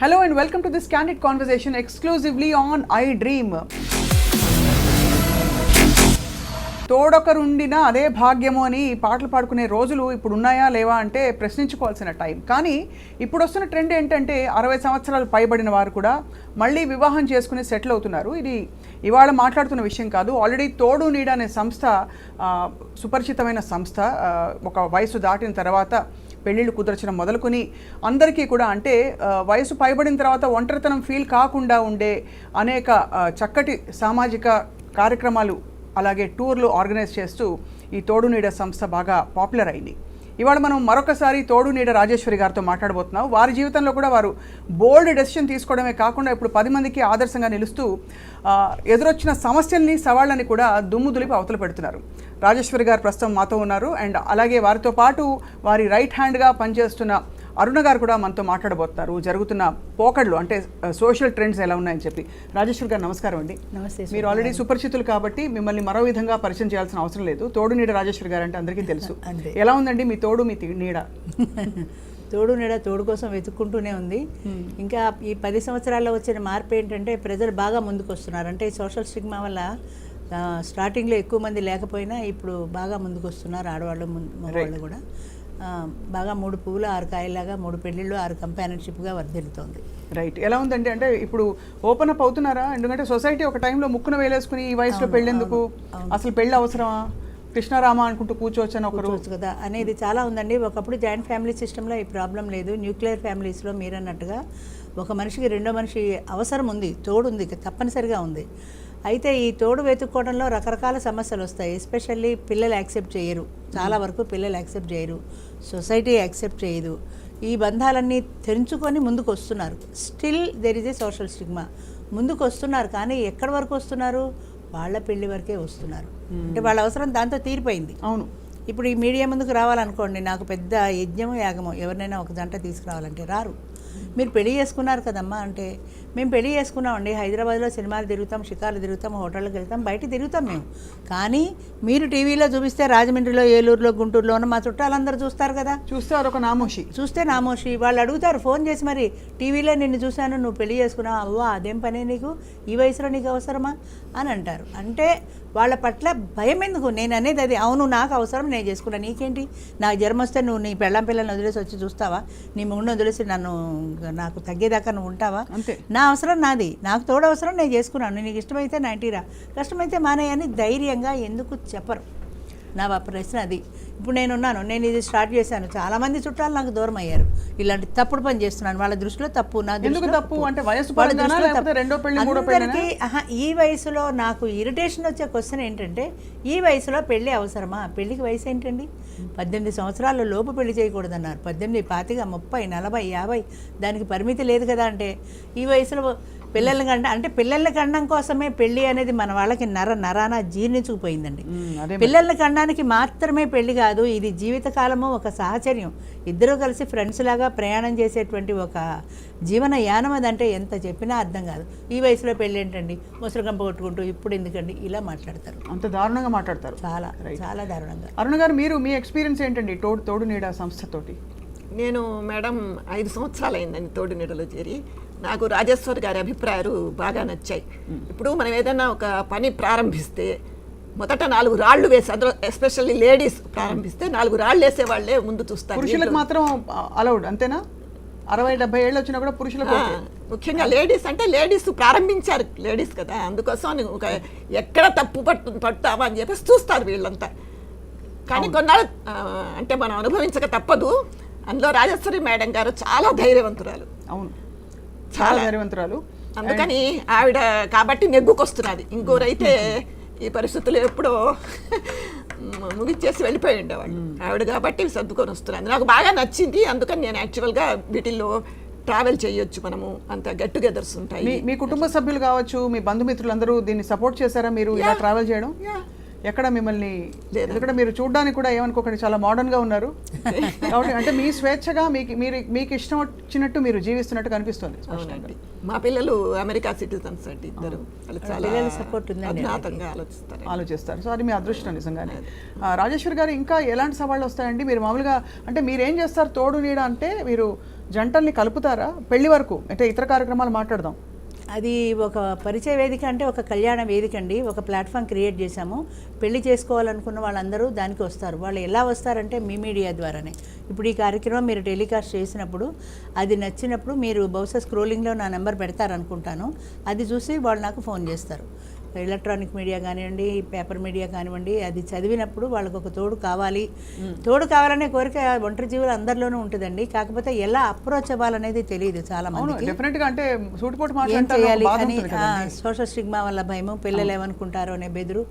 Hello and welcome to this candid conversation exclusively on iDream. తోడొకరుండిన అదే భాగ్యము అని పాటలు పాడుకునే రోజులు ఇప్పుడు ఉన్నాయా లేవా అంటే ప్రశ్నించుకోవాల్సిన టైం. కానీ ఇప్పుడు వస్తున్న ట్రెండ్ ఏంటంటే 60 సంవత్సరాలు పైబడిన వారు కూడా మళ్ళీ వివాహం చేసుకుని సెటిల్ అవుతున్నారు. ఇది ఇవాళ మాట్లాడుతున్న విషయం కాదు. ఆల్రెడీ తోడు నీడ అనే సంస్థ సుపరిచితమైన సంస్థ. ఒక వయసు దాటిన తర్వాత పెళ్ళిళ్ళు కుదర్చడం మొదలుకొని అందరికీ కూడా అంటే వయసు పైబడిన తర్వాత ఒంటరితనం ఫీల్ కాకుండా ఉండే అనేక చక్కటి సామాజిక కార్యక్రమాలు అలాగే టూర్లు ఆర్గనైజ్ చేస్తూ ఈ తోడు నీడ సంస్థ బాగా పాపులర్ అయింది. ఇవాళ మనం మరొకసారి తోడు నీడ రాజేశ్వరి గారితో మాట్లాడబోతున్నాం. వారి జీవితంలో కూడా వారు బోల్డ్ డెసిషన్ తీసుకోవడమే కాకుండా ఇప్పుడు 10 మందికి ఆదర్శంగా నిలుస్తూ ఎదురొచ్చిన సమస్యల్ని సవాళ్ళని కూడా దుమ్ము దులిపి అవతల పెడుతున్నారు. రాజేశ్వరి గారు ప్రస్తుతం మాతో ఉన్నారు. అండ్ అలాగే వారితో పాటు వారి రైట్ హ్యాండ్గా పనిచేస్తున్న అరుణ గారు కూడా మనతో మాట్లాడబోతున్నారు. జరుగుతున్న పోకడ్లు అంటే సోషల్ ట్రెండ్స్ ఎలా ఉన్నాయని చెప్పి. రాజేశ్వరి గారు నమస్కారం అండి. నమస్తే. మీరు ఆల్రెడీ సుపరిచితులు కాబట్టి మిమ్మల్ని మరో విధంగా పరిచయం చేయాల్సిన అవసరం లేదు. తోడు నీడ రాజేశ్వరి గారు అంటే అందరికీ తెలుసు. ఎలా ఉందండి మీ తోడు మీ నీడ? తోడు నీడ తోడు కోసం వెతుక్కుంటూనే ఉంది. ఇంకా ఈ 10 సంవత్సరాల్లో వచ్చిన మార్పు ఏంటంటే ప్రజలు బాగా ముందుకు వస్తున్నారు. అంటే సోషల్ స్టిగ్మా వల్ల స్టార్టింగ్లో ఎక్కువ మంది లేకపోయినా ఇప్పుడు బాగా ముందుకు వస్తున్నారు. ఆడవాళ్ళు మగవాళ్ళు కూడా బాగా 3 పువ్వులు 6 కాయలాగా 3 పెళ్ళిళ్ళు 6 కంపానియన్షిప్గా వర్ధిల్లుతోంది. రైట్. ఎలా ఉందండి అంటే ఇప్పుడు ఓపెన్ అప్ అవుతున్నారా? ఎందుకంటే సొసైటీ ఒక టైంలో ముక్కున వేలేసుకుని ఈ వయసులో పెళ్ళెందుకు, అసలు పెళ్ళి అవసరమా, కృష్ణారామ అనుకుంటూ కూర్చోవచ్చని ఒకరు కదా అనేది చాలా ఉందండి. ఒకప్పుడు జాయింట్ ఫ్యామిలీ సిస్టంలో ఈ ప్రాబ్లం లేదు. న్యూక్లియర్ ఫ్యామిలీస్లో మీరన్నట్టుగా ఒక మనిషికి రెండో మనిషి అవసరం ఉంది, తోడు ఉంది, తప్పనిసరిగా ఉంది. అయితే ఈ తోడు వెతుక్కోవడంలో రకరకాల సమస్యలు వస్తాయి. ఎస్పెషల్లీ పిల్లలు యాక్సెప్ట్ చేయరు, చాలా వరకు పిల్లలు యాక్సెప్ట్ చేయరు, సొసైటీ యాక్సెప్ట్ చేయదు. ఈ బంధాలన్నీ తెంచుకొని ముందుకు వస్తున్నారు. Still there is a social stigma. ముందుకు వస్తున్నారు కానీ ఎక్కడి వరకు వస్తున్నారు? వాళ్ళ పెళ్లి వరకే వస్తున్నారు. అంటే వాళ్ళ అవసరం దాంతో తీరిపోయింది. అవును. ఇప్పుడు ఈ మీడియా ముందుకు రావాలనుకోండి, నాకు పెద్ద యజ్ఞమో యాగమో, ఎవరినైనా ఒక జంట తీసుకురావాలంటే రారు. మీరు పెళ్లి చేసుకున్నారు కదమ్మా అంటే, మేము పెళ్లి చేసుకున్నామండి, హైదరాబాద్లో సినిమాలు తిరుగుతాం, షికార్లు తిరుగుతాం, హోటళ్ళకి వెళ్తాం, బయట తిరుగుతాం మేము. కానీ మీరు టీవీలో చూపిస్తే రాజమండ్రిలో, ఏలూరులో, గుంటూరులోనూ మా చుట్టాలందరూ చూస్తారు కదా. చూస్తే అదొక నామోషి. చూస్తే నామోషి. వాళ్ళు అడుగుతారు ఫోన్ చేసి, మరి టీవీలో నిన్ను చూశాను, నువ్వు పెళ్లి చేసుకున్నావు, అవ్వా అదేం పనే నీకు, ఈ వయసులో నీకు అవసరమా అని అంటారు. అంటే వాళ్ళ పట్ల భయం ఎందుకు? నేను అనేది అది. అవును నాకు అవసరం, నేను చేసుకున్నా, నీకేంటి? నాకు జ్వరం వస్తే నువ్వు నీ పిల్లల్ని వదిలేసి వచ్చి చూస్తావా? నీ మొగుడిని వదిలేసి నాకు తగ్గేదాకా నువ్వు ఉంటావా? అంతే. నా అవసరం నాది, నాకు తోడు అవసరం, నేను చేసుకున్నాను, నీకు ఇష్టమైతే నా ఇంటిరా, కష్టమైతే మానేయని ధైర్యంగా ఎందుకు చెప్పరు? నా ప్రశ్న అది. ఇప్పుడు నేను ఇది స్టార్ట్ చేశాను, చాలామంది చుట్టాలు నాకు దూరం అయ్యారు. ఇలాంటి తప్పుడు పని చేస్తున్నాను, వాళ్ళ దృష్టిలో తప్పు, నా దృష్టిలో తప్పు. అంటే వయసు అందరికీ ఈ వయసులో నాకు ఇరిటేషన్ వచ్చే క్వశ్చన్ ఏంటంటే, ఈ వయసులో పెళ్ళి అవసరమా? పెళ్ళికి వయసు ఏంటండి? 18 సంవత్సరాల లోపు పెళ్లి చేయకూడదన్నారు. 18, 25, 30, 40, 50 దానికి పరిమితి లేదు కదా. అంటే ఈ వయసులో పిల్లల్ని అంటే పిల్లల్ని కనడం కోసమే పెళ్లి అనేది మన వాళ్ళకి నరాన జీర్ణించుకుపోయిందండి. పిల్లల్ని కనడానికి మాత్రమే పెళ్లి కాదు, ఇది జీవితకాలము ఒక సహచర్యం. ఇద్దరూ కలిసి ఫ్రెండ్స్ లాగా ప్రయాణం చేసేటువంటి ఒక జీవన యానం. అదంటే ఎంత చెప్పినా అర్థం కాదు. ఈ వయసులో పెళ్ళి ఏంటండి, ముసలిగంప కొట్టుకుంటూ ఇప్పుడు ఎందుకండి ఇలా మాట్లాడతారు. అంత దారుణంగా మాట్లాడతారు. చాలా చాలా దారుణంగా. అరుణ గారు, మీ ఎక్స్పీరియన్స్ ఏంటండి తోడు నీడ సంస్థతోటి? నేను మేడం 5 సంవత్సరాలు అయిందండి తోడు నీడలో చేరి. నాకు రాజేశ్వరి గారి అభిప్రాయాలు బాగా నచ్చాయి. ఇప్పుడు మనం ఏదైనా ఒక పని ప్రారంభిస్తే మొదట 4 రాళ్ళు వేసి, అందులో ఎస్పెషల్లీ లేడీస్ ప్రారంభిస్తే 4 రాళ్ళు వేసే వాళ్ళే ముందు చూస్తారు. పురుషులకు మాత్రం అలౌడ్ అంతేనా? 60-70 ఏళ్ళు వచ్చినా కూడా పురుషులకు? ముఖ్యంగా లేడీస్ అంటే లేడీస్ ప్రారంభించారు, లేడీస్ కదా, అందుకోసం ఒక ఎక్కడ తప్పు పడతావా అని చెప్పేసి చూస్తారు వీళ్ళంతా. కానీ కొన్నాళ్ళు అంటే మనం అనుభవించక తప్పదు. అందులో రాజేశ్వరి మేడం గారు చాలా ధైర్యవంతురాలు. అవును, చాలా ధైర్యవంతురాలు. అందుకని ఆవిడ కాబట్టి నెగ్గుకొస్తున్నది. ఇంకోరైతే ఈ పరిస్థితులు ఎప్పుడో ముగిచ్చేసి వెళ్ళిపోయి ఉండేవాళ్ళు. ఆవిడ కాబట్టి సర్దుకొని వస్తున్నది. నాకు బాగా నచ్చింది. అందుకని నేను యాక్చువల్గా వీటిల్లో ట్రావెల్ చేయొచ్చు, మనము అంత గెట్ టుగెదర్స్ ఉంటాయి. మీ కుటుంబ సభ్యులు కావచ్చు, మీ బంధుమిత్రులందరూ దీన్ని సపోర్ట్ చేశారా మీరు ఇలా ట్రావెల్ చేయడం? ఎక్కడ మిమ్మల్ని, ఎందుకంటే మీరు చూడడానికి కూడా ఏమనుకోకండి చాలా మోడర్న్ గా ఉన్నారు కాబట్టి అంటే మీ స్వేచ్ఛగా మీకు ఇష్టం వచ్చినట్టు మీరు జీవిస్తున్నట్టు కనిపిస్తుంది. అవునండి. మా పిల్లలు అమెరికా సిటిజన్స్ అండి ఇద్దరు. వాళ్ళు చాలా సపోర్ట్ ఉందండి, అజ్ఞాతంగా ఆలోచిస్తారు. సో అది మీ అదృష్టం నిజంగానే. రాజేశ్వరి గారు, ఇంకా ఎలాంటి సవాళ్ళు వస్తాయండి? మీరు మామూలుగా అంటే మీరు ఏం చేస్తారు తోడు నీడ అంటే? మీరు జంటల్ని కలుపుతారా పెళ్లి వరకు? అంటే ఇతర కార్యక్రమాలు మాట్లాడదాం. అది ఒక పరిచయ వేదిక అంటే ఒక కళ్యాణ వేదిక అండి. ఒక ప్లాట్ఫామ్ క్రియేట్ చేశాము. పెళ్లి చేసుకోవాలనుకున్న వాళ్ళందరూ దానికి వస్తారు. వాళ్ళు ఎలా వస్తారంటే మీ మీడియా ద్వారానే. ఇప్పుడు ఈ కార్యక్రమం మీరు టెలికాస్ట్ చేసినప్పుడు అది నచ్చినప్పుడు మీరు బహుశా స్క్రోలింగ్లో నా నెంబర్ పెడతారనుకుంటాను. అది చూసి వాళ్ళు నాకు ఫోన్ చేస్తారు. ఎలక్ట్రానిక్ మీడియా కానివ్వండి, పేపర్ మీడియా కానివ్వండి, అది చదివినప్పుడు వాళ్ళకు ఒక తోడు కావాలి. తోడు కావాలనే కోరిక ఒంటరి జీవులు అందరిలోనూ ఉంటుందండి. కాకపోతే ఎలా అప్రోచ్ అవ్వాలనేది తెలియదు చాలా మందికి. ఏం చేయాలి అని సోషల్ స్టిగ్మా వల్ల భయము, పిల్లలు ఏమనుకుంటారో అనే బెదురు.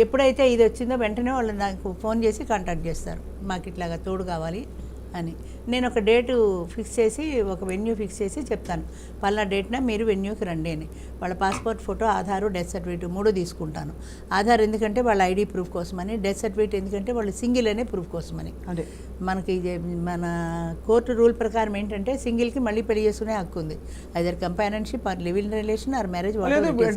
ఎప్పుడైతే ఇది వచ్చిందో వెంటనే వాళ్ళు నాకు ఫోన్ చేసి కాంటాక్ట్ చేస్తారు, మాకు ఇట్లాగా తోడు కావాలి అని. నేను ఒక డేటు ఫిక్స్ చేసి, ఒక వెన్యూ ఫిక్స్ చేసి చెప్తాను, పలానా డేట్న మీరు వెన్యూకి రండి అని. వాళ్ళ passport photo, Aadhaar, death certificate 3 తీసుకుంటాను. ఆధార్ ఎందుకంటే వాళ్ళ ఐడి ప్రూఫ్ కోసమని, డెత్ సర్టిఫికేట్ ఎందుకంటే వాళ్ళు సింగిల్ అనే ప్రూఫ్ కోసమని. అదే మనకి మన కోర్టు రూల్ ప్రకారం ఏంటంటే సింగిల్కి మళ్ళీ పెళ్లి చేసుకునే హక్కు ఉంది. Either companionship or live in relation or marriage.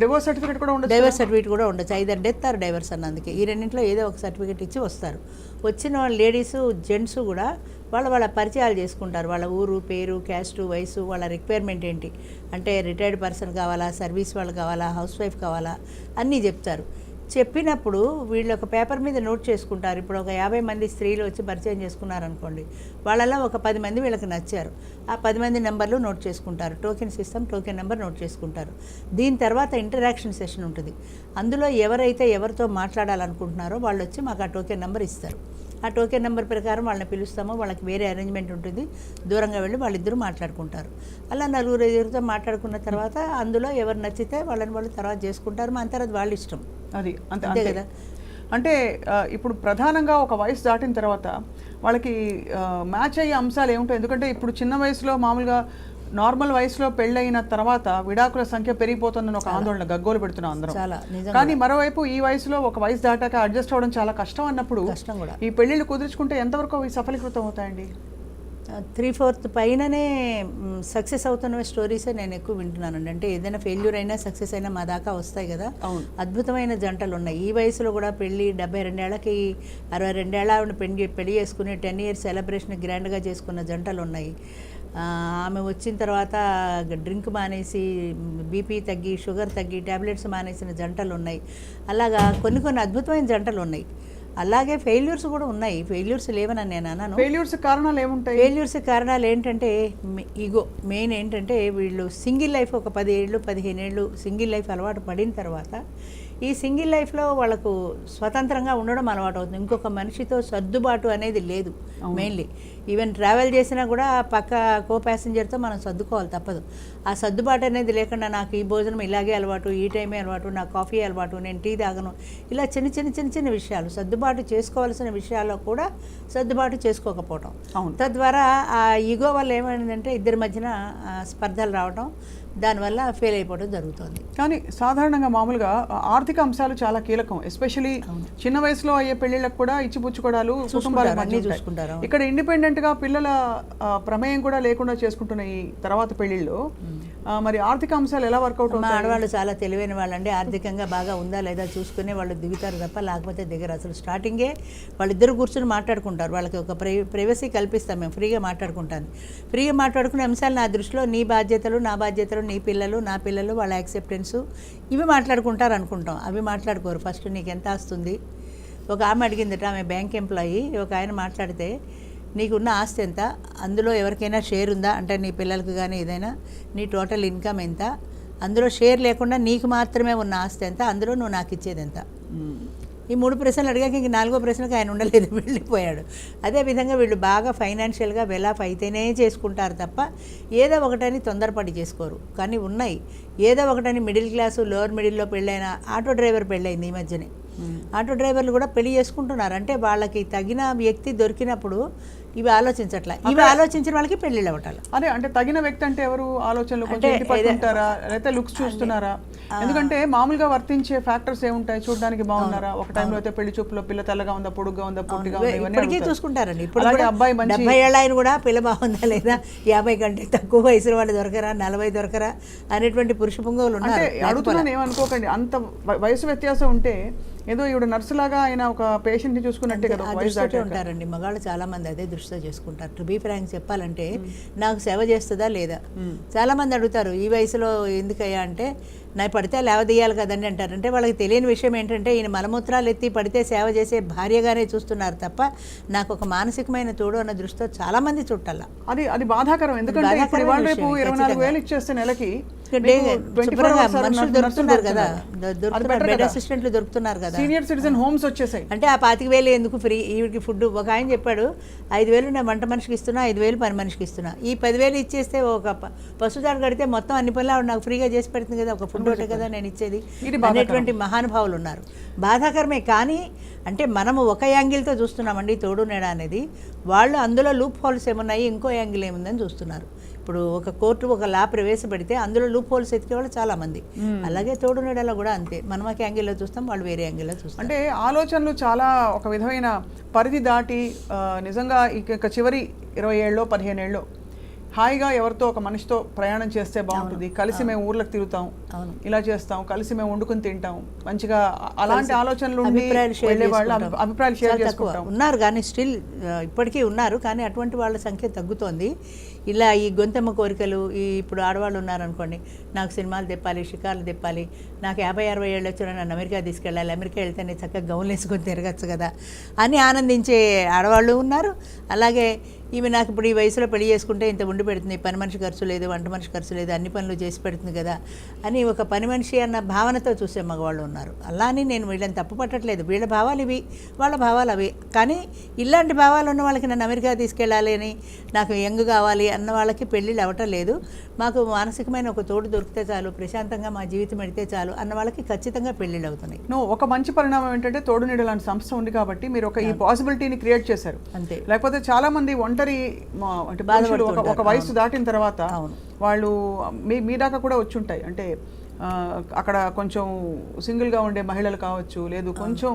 Divorce certificate కూడా ఉండొచ్చు, ఐదర్ డెత్ ఆర్ డైవర్స్ అన్నందుకే. ఈ రెండింటిలో ఏదో ఒక సర్టిఫికేట్ ఇచ్చి వస్తారు. వచ్చిన వాళ్ళు లేడీస్ జెంట్స్ కూడా వాళ్ళ పరిచయాలు చేసుకుంటారు. వాళ్ళ ఊరు, పేరు, క్యాస్టు, వయసు, వాళ్ళ రిక్వైర్మెంట్ ఏంటి అంటే రిటైర్డ్ పర్సన్ కావాలా, సర్వీస్ వాళ్ళు కావాలా, హౌస్ వైఫ్ కావాలా అన్నీ చెప్తారు. చెప్పినప్పుడు వీళ్ళు ఒక పేపర్ మీద నోట్ చేసుకుంటారు. ఇప్పుడు ఒక 50 మంది స్త్రీలు వచ్చి పరిచయం చేసుకున్నారనుకోండి, వాళ్ళలో ఒక 10 మంది వీళ్ళకి నచ్చారు. ఆ 10 మంది నెంబర్లు నోట్ చేసుకుంటారు. Token system, token number note చేసుకుంటారు. దీని తర్వాత ఇంటరాక్షన్ సెషన్ ఉంటుంది. అందులో ఎవరైతే ఎవరితో మాట్లాడాలనుకుంటున్నారో వాళ్ళు వచ్చి మాకు ఆ టోకెన్ నెంబర్ ఇస్తారు. ఆ టోకెన్ నెంబర్ ప్రకారం వాళ్ళని పిలుస్తాము. వాళ్ళకి వేరే అరేంజ్మెంట్ ఉంటుంది, దూరంగా వెళ్ళి వాళ్ళిద్దరూ మాట్లాడుకుంటారు. అలా 4-5 మాట్లాడుకున్న తర్వాత అందులో ఎవరు నచ్చితే వాళ్ళని వాళ్ళు తర్వాత చేసుకుంటారు. మన తర్వాత వాళ్ళ ఇష్టం. అది అంతే కదా. అంటే ఇప్పుడు ప్రధానంగా ఒక వయసు దాటిన తర్వాత వాళ్ళకి మ్యాచ్ అయ్యే అంశాలు ఏముంటాయి? ఎందుకంటే ఇప్పుడు చిన్న వయసులో మామూలుగా నార్మల్ వయసులో పెళ్ళైన తర్వాత విడాకుల సంఖ్య పెరిగిపోతుందని ఒక ఆందోళన గగ్గోలు పెడుతున్నాం అందరం. కానీ మరోవైపు ఈ వయసులో ఒక వయసు దాటాక అడ్జస్ట్ అవ్వడం చాలా కష్టం అన్నప్పుడు ఈ పెళ్లిళ్ళు కుదుర్చుకుంటే ఎంతవరకు అవి సఫలీకృతం అవుతాయండి? 3/4 పైననే సక్సెస్ అవుతున్న స్టోరీసే నేను ఎక్కువ వింటున్నానండి. అంటే ఏదైనా ఫెయిల్యూర్ అయినా సక్సెస్ అయినా మా దాకా వస్తాయి కదా. అద్భుతమైన జంటలు ఉన్నాయి. ఈ వయసులో కూడా పెళ్ళి 72 ఏళ్ళకి 62 ఏళ్ళ పెళ్లి చేసుకుని 10 years సెలబ్రేషన్ గ్రాండ్గా చేసుకున్న జంటలు ఉన్నాయి. ఆమె వచ్చిన తర్వాత డ్రింక్ మానేసి, బీపీ తగ్గి, షుగర్ తగ్గి, ట్యాబ్లెట్స్ మానేసిన జంటలు ఉన్నాయి. అలాగా కొన్ని అద్భుతమైన జంటలు ఉన్నాయి. అలాగే ఫెయిల్యూర్స్ కూడా ఉన్నాయి. ఫెయిల్యూర్స్ లేవని నేను అన్నాను. ఫెయిల్యూర్స్ కారణాలు ఏముంటాయి? ఫెయిల్యూర్స్ కారణాలు ఏంటంటే ఈగో మెయిన్. ఏంటంటే వీళ్ళు సింగిల్ లైఫ్ ఒక 10 ఏళ్ళు 15 ఏళ్ళు సింగిల్ లైఫ్ అలవాటు పడిన తర్వాత ఈ సింగిల్ లైఫ్లో వాళ్ళకు స్వతంత్రంగా ఉండడం అలవాటు అవుతుంది. ఇంకొక మనిషితో సర్దుబాటు అనేది లేదు. మెయిన్లీ ఈవెన్ ట్రావెల్ చేసినా కూడా పక్క కో ప్యాసింజర్తో మనం సర్దుకోవాలి, తప్పదు. ఆ సర్దుబాటు అనేది లేకుండా నాకు ఈ భోజనం ఇలాగే అలవాటు, ఈ టైమే అలవాటు, నాకు కాఫీ అలవాటు, నేను టీ తాగను, ఇలా చిన్న విషయాలు సర్దుబాటు చేసుకోవాల్సిన విషయాల్లో కూడా సర్దుబాటు చేసుకోకపోవటం. తద్వారా ఆ ఈగో వల్ల ఏమైందంటే ఇద్దరి మధ్యన స్పర్ధలు రావడం, దానివల్ల ఫెయిల్ అయిపోవడం జరుగుతుంది. కానీ సాధారణంగా మామూలుగా ఆర్థిక అంశాలు చాలా కీలకం. ఎస్పెషలీ చిన్న వయసులో అయ్యే పెళ్లిళ్ళకు కూడా ఇచ్చిపుచ్చుకోవడాలు, కుటుంబాలు అన్నీ చూసుకుంటారు. ఇక్కడ ఇండిపెండెంట్ గా పిల్లల ప్రమేయం కూడా లేకుండా చేసుకుంటున్న ఈ తర్వాత పెళ్లిళ్ళు మరి ఆర్థిక అంశాలు ఎలా వర్కౌట్ అవుతాయి? ఆడవాళ్ళు చాలా తెలివైన వాళ్ళండి. ఆర్థికంగా బాగా ఉందా లేదా చూసుకునే వాళ్ళు దిగుతారు తప్ప లేకపోతే దిగరు. అసలు స్టార్టింగే వాళ్ళిద్దరు కూర్చొని మాట్లాడుకుంటారు. వాళ్ళకి ఒక ప్రైవసీ కల్పిస్తాం మేము, ఫ్రీగా మాట్లాడుకుంటాను. ఫ్రీగా మాట్లాడుకునే అంశాలు నా దృష్టిలో నీ బాధ్యతలు, నా బాధ్యతలు, నీ పిల్లలు, నా పిల్లలు, వాళ్ళ యాక్సెప్టెన్సు, ఇవి మాట్లాడుకుంటారు అనుకుంటాం. అవి మాట్లాడుకోరు. ఫస్ట్ నీకు ఎంత వస్తుంది? ఒక ఆమె అడిగిందట, ఆమె బ్యాంక్ ఎంప్లాయీ. ఒక ఆయన మాట్లాడితే నీకున్న ఆస్తి ఎంత, అందులో ఎవరికైనా షేర్ ఉందా అంటే నీ పిల్లలకు కానీ ఏదైనా, నీ టోటల్ ఇన్కమ్ ఎంత, అందులో షేర్ లేకుండా నీకు మాత్రమే ఉన్న ఆస్తి ఎంత, అందులో నువ్వు నాకు ఇచ్చేది ఎంత. ఈ 3 ప్రశ్నలు అడిగాక ఇంక 4వ ప్రశ్నకు ఆయన ఉండలేదు, వెళ్ళిపోయాడు. అదేవిధంగా వీళ్ళు బాగా ఫైనాన్షియల్గా వెలాఫ్ అయితేనే చేసుకుంటారు తప్ప ఏదో ఒకటని తొందరపడి చేసుకోరు. కానీ ఉన్నాయి ఏదో ఒకటని మిడిల్ క్లాసు, లోవర్ మిడిల్లో పెళ్ళైన ఆటో డ్రైవర్ పెళ్ళైంది ఈ మధ్యనే. ఆటో డ్రైవర్లు కూడా పెళ్లి చేసుకుంటున్నారు. అంటే వాళ్ళకి తగిన వ్యక్తి దొరికినప్పుడు ఇవి ఆలోచించట్లా. ఇవి ఆలోచించిన వాళ్ళకి పెళ్ళిళ్ళు అవ్వటాలు. అదే అంటే తగిన వ్యక్తి అంటే ఎవరు ఆలోచనలు కొంచెం ఇంటి పట్టుకుంటారా లేకపోతే లుక్స్ చూస్తున్నారా? ఎందుకంటే మామూలుగా వర్తించే ఫ్యాక్టర్స్ ఏముంటాయి? చూడడానికి బాగున్నారా, ఒక టైంలో అయితే పెళ్లి చూపులో పిల్ల తెల్లగా ఉందా, పొడుగ్గా ఉందా, పొట్టిగా ఉందా, ఇవన్నీ ఇప్పటికీ అడుగుతారు. చూసుకుంటారండి. ఇప్పుడు అలాగే అబ్బాయి మంచి 70 ఏళ్ళ ఆయన కూడా పిల్ల బాగుందా లేదా, 50 కంటే తక్కువ వయసు వాళ్ళు దొరకరా, 40 దొరకరా అనేటువంటి పురుష పుంగవులు అంటే ఉన్నారు. అడుగుతున్నాను, ఏమనుకోకండి. అంత వయసు వ్యత్యాసం ఉంటే ఏదో ఈవిడ నర్సులాగా ఆయన ఒక పేషెంట్ ని చూసుకున్నట్టే కదా ఆ వయసు దృష్టితో దాటాక. ఉంటారండి మగాళ్ళు చాలా మంది, అదే దృష్టితో చేసుకుంటారు. టు బీ ఫ్రాంక్ చెప్పాలంటే నాకు సేవ చేస్తుందా లేదా, చాలా మంది అడుగుతారు ఈ వయసులో ఎందుకయ్యా అంటే, నా పడితే లేవదీయాలి కదండి అంటారు. అంటే వాళ్ళకి తెలియని విషయం ఏంటంటే ఈయన మలమూత్రాలు ఎత్తి పడితే సేవ చేసే భార్యగానే చూస్తున్నారు తప్ప నాకు ఒక మానసికమైన తోడు అన్న దృష్టితో చాలా మంది చుట్టాల. అది అది బాధాకరం. ఎందుకంటే ఇప్పుడు ఇవాళ రేపు 24,000 ఇచ్చేస్తే నెలకి మనుషులు దొరుకుతున్నారు కదా, బెడ్ అసిస్టెంట్లు దొరుకుతున్నారు కదా, సీనియర్ సిటిజన్ హోమ్స్ వచ్చేసాయి. అంటే ఆ 25,000 ఎందుకు ఫ్రీ ఈవిడికి ఫుడ్? ఒక ఆయన చెప్పాడు 5,000 నేను వంట మనిషికి ఇస్తున్నా, 5,000 పని మనిషికి ఇస్తున్నా. ఈ 10,000 ఇచ్చేస్తే ఒక పశుదాడు కడితే మొత్తం అన్ని పనులు ఆవిడ నాకు ఫ్రీగా చేసి పెడుతుంది కదా, ఒక ఫుడ్ ఒకటే కదా నేను ఇచ్చేది అనేటువంటి మహానుభావులు ఉన్నారు. బాధాకరమే. కానీ అంటే మనము ఒక యాంగిల్తో చూస్తున్నామండి తోడు నీడ అనేది, వాళ్ళు అందులో లూప్ హోల్స్ ఏమున్నాయి, ఇంకో యాంగిల్ ఏముందని చూస్తున్నారు. ఇప్పుడు ఒక కోర్టు ఒక లా ప్రవేశపెడితే అందులో లూప్ హోల్స్ ఎత్తికే వాళ్ళు చాలా మంది. అలాగే తోడు నీడలో కూడా అంతే, మనం ఒక యాంగిల్లో చూస్తాం, వాళ్ళు వేరే యాంగిల్లో చూస్తాం. అంటే ఆలోచనలు చాలా ఒక విధమైన పరిధి దాటి నిజంగా ఇక చివరి 20 ఏళ్ళలో 15 ఏళ్ళలో హాయిగా ఎవరితో ఒక మనిషితో ప్రయాణం చేస్తే బాగుంటుంది, కలిసి మేము ఊర్లకు తిరుగుతాం, ఇలా చేస్తాం, కలిసి మేము వండుకుని తింటాం, మంచిగా అలాంటి ఆలోచనలు అభిప్రాయాలు షేర్ చేసుకుంటాం ఉన్నారు. కానీ స్టిల్ ఇప్పటికీ ఉన్నారు, కానీ అటువంటి వాళ్ళ సంఖ్య తగ్గుతోంది. ఇలా ఈ గొంతెమ్మ కోరికలు, ఈ ఇప్పుడు ఆడవాళ్ళు ఉన్నారనుకోండి, నాకు సినిమాలు తెప్పాలి, షికార్లు తెప్పాలి, నాకు 50-60 ఏళ్ళు వచ్చినా నన్ను అమెరికా తీసుకెళ్ళాలి, అమెరికా వెళ్తే నేను చక్కగా గౌన్లు వేసుకొని తిరగచ్చు కదా అని ఆనందించే ఆడవాళ్ళు ఉన్నారు. అలాగే ఈమె నాకు ఇప్పుడు ఈ వయసులో పెళ్లి చేసుకుంటే ఇంత ఉండి పెడుతుంది, పని మనిషి ఖర్చు లేదు, వంట మనిషి ఖర్చు లేదు, అన్ని పనులు చేసి పెడుతుంది కదా అని ఒక పని మనిషి అన్న భావనతో చూసే మగవాళ్ళు ఉన్నారు. అలా అని నేను వీళ్ళని తప్పు పట్టట్లేదు, వీళ్ళ భావాలు ఇవి, వాళ్ళ భావాలు అవి. కానీ ఇలాంటి భావాలు ఉన్న వాళ్ళకి నన్ను అమెరికా తీసుకెళ్ళాలి అని, నాకు యంగ్ కావాలి అన్న వాళ్ళకి పెళ్ళిళ్ళు అవ్వటం లేదు. మాకు మానసికమైన ఒక తోడు దొరికితే చాలు, ప్రశాంతంగా మా జీవితం పెడితే చాలు అన్న వాళ్ళకి ఖచ్చితంగా పెళ్ళిళ్ళు అవుతున్నాయి. ఒక మంచి పరిణామం ఏంటంటే తోడు నీడ లాంటి సంస్థ ఉంది కాబట్టి మీరు ఒక ఈ పాసిబిలిటీని క్రియేట్ చేశారు. అంతే. లేకపోతే చాలా మంది ఒంటరి అంటే బాధపడుతూ ఒక వయసు దాటిన తర్వాత వాళ్ళు మీ దాకా కూడా వచ్చి ఉంటాయి. అంటే అక్కడ కొంచెం సింగిల్గా ఉండే మహిళలు కావచ్చు, లేదు కొంచెం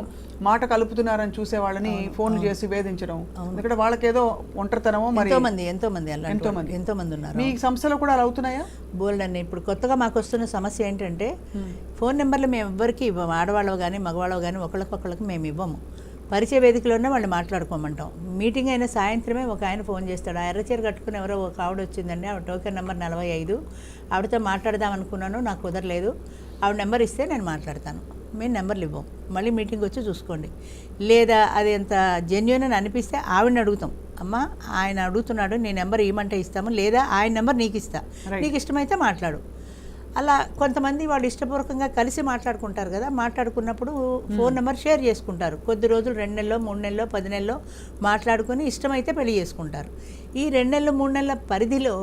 మాట కలుపుతున్నారని చూసే వాళ్ళని ఫోన్లు చేసి వేధించడం, ఎందుకంటే వాళ్ళకేదో ఒంటరితనమో మరి ఎంతో మంది ఉన్నారు. మీ సంస్థలో కూడా అలా అవుతున్నాయా? బోల్డ్ అండి. ఇప్పుడు కొత్తగా మాకు వస్తున్న సమస్య ఏంటంటే ఫోన్ నెంబర్లు మేము ఎవ్వరికి ఇవ్వము, ఆడవాళ్ళవి కానీ మగవాళ్ళవి కానీ ఒకళ్ళకొకళ్ళకి మేము ఇవ్వము. పరిచయ వేదికలోనే వాళ్ళు మాట్లాడుకోమంటాం. మీటింగ్ అయిన సాయంత్రమే ఒక ఆయన ఫోన్ చేస్తాడు, ఆ ఎర్రచీర కట్టుకుని ఎవరో ఒక ఆవిడ వచ్చిందండి, ఆవిడ టోకెన్ నెంబర్ 45, ఆవిడతో మాట్లాడదాం అనుకున్నాను, నాకు కుదరలేదు, ఆవిడ నెంబర్ ఇస్తే నేను మాట్లాడతాను. మేము నెంబర్లు ఇవ్వం, మళ్ళీ మీటింగ్ వచ్చి చూసుకోండి. లేదా అది ఎంత జెన్యూన్ అని అనిపిస్తే ఆవిడని అడుగుతాం, అమ్మ ఆయన అడుగుతున్నాడు నీ నెంబర్ ఇవ్వమంటే ఇస్తాము, లేదా ఆయన నెంబర్ నీకు ఇస్తా, నీకు ఇష్టమైతే మాట్లాడు. అలా కొంతమంది వాళ్ళు ఇష్టపూర్వకంగా కలిసి మాట్లాడుకుంటారు కదా, మాట్లాడుకున్నప్పుడు ఫోన్ నెంబర్ షేర్ చేసుకుంటారు. కొద్ది రోజులు 2 నెలల్లో 3 నెలల్లో 10 నెలల్లో మాట్లాడుకొని ఇష్టమైతే పెళ్లి చేసుకుంటారు. ఈ 2 నెలలు 3 నెలల పరిధిలో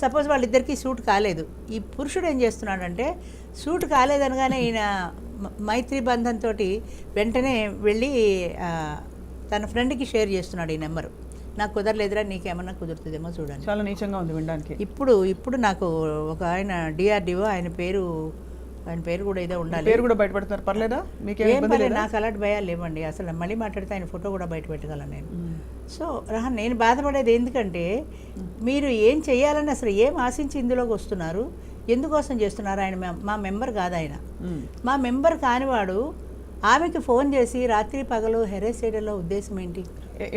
సపోజ్ వాళ్ళిద్దరికీ సూట్ కాలేదు, ఈ పురుషుడు ఏం చేస్తున్నాడంటే సూట్ కాలేదనగానే ఈయన మైత్రి బంధంతో వెంటనే వెళ్ళి తన ఫ్రెండ్కి షేర్ చేస్తున్నాడు ఈ నెంబరు, నాకు కుదరలేదురా నీకేమన్నా కుదురుతుందేమో చూడండి. చాలా నీచంగా ఉంది వినడానికి. ఇప్పుడు నాకు ఒక ఆయన DRDO, ఆయన పేరు కూడా ఏదో ఉండాలి, పేరు కూడా బయటపెడతారు, పర్లేదా? నాకు అలాంటి భయాలు లేవండి. అసలు మళ్ళీ మాట్లాడితే ఆయన ఫోటో కూడా బయట పెట్టగలను నేను. సో నేను బాధపడేది ఎందుకంటే మీరు ఏం చేయాలని అసలు ఏం ఆశించి ఇందులోకి వస్తున్నారు, ఎందుకోసం చేస్తున్నారు? ఆయన మా మెంబర్ కాదు, ఆయన మా మెంబర్ కానివాడు ఆమెకి ఫోన్ చేసి రాత్రి పగలు హెరాస్ చేయడంలో ఉద్దేశం ఏంటి?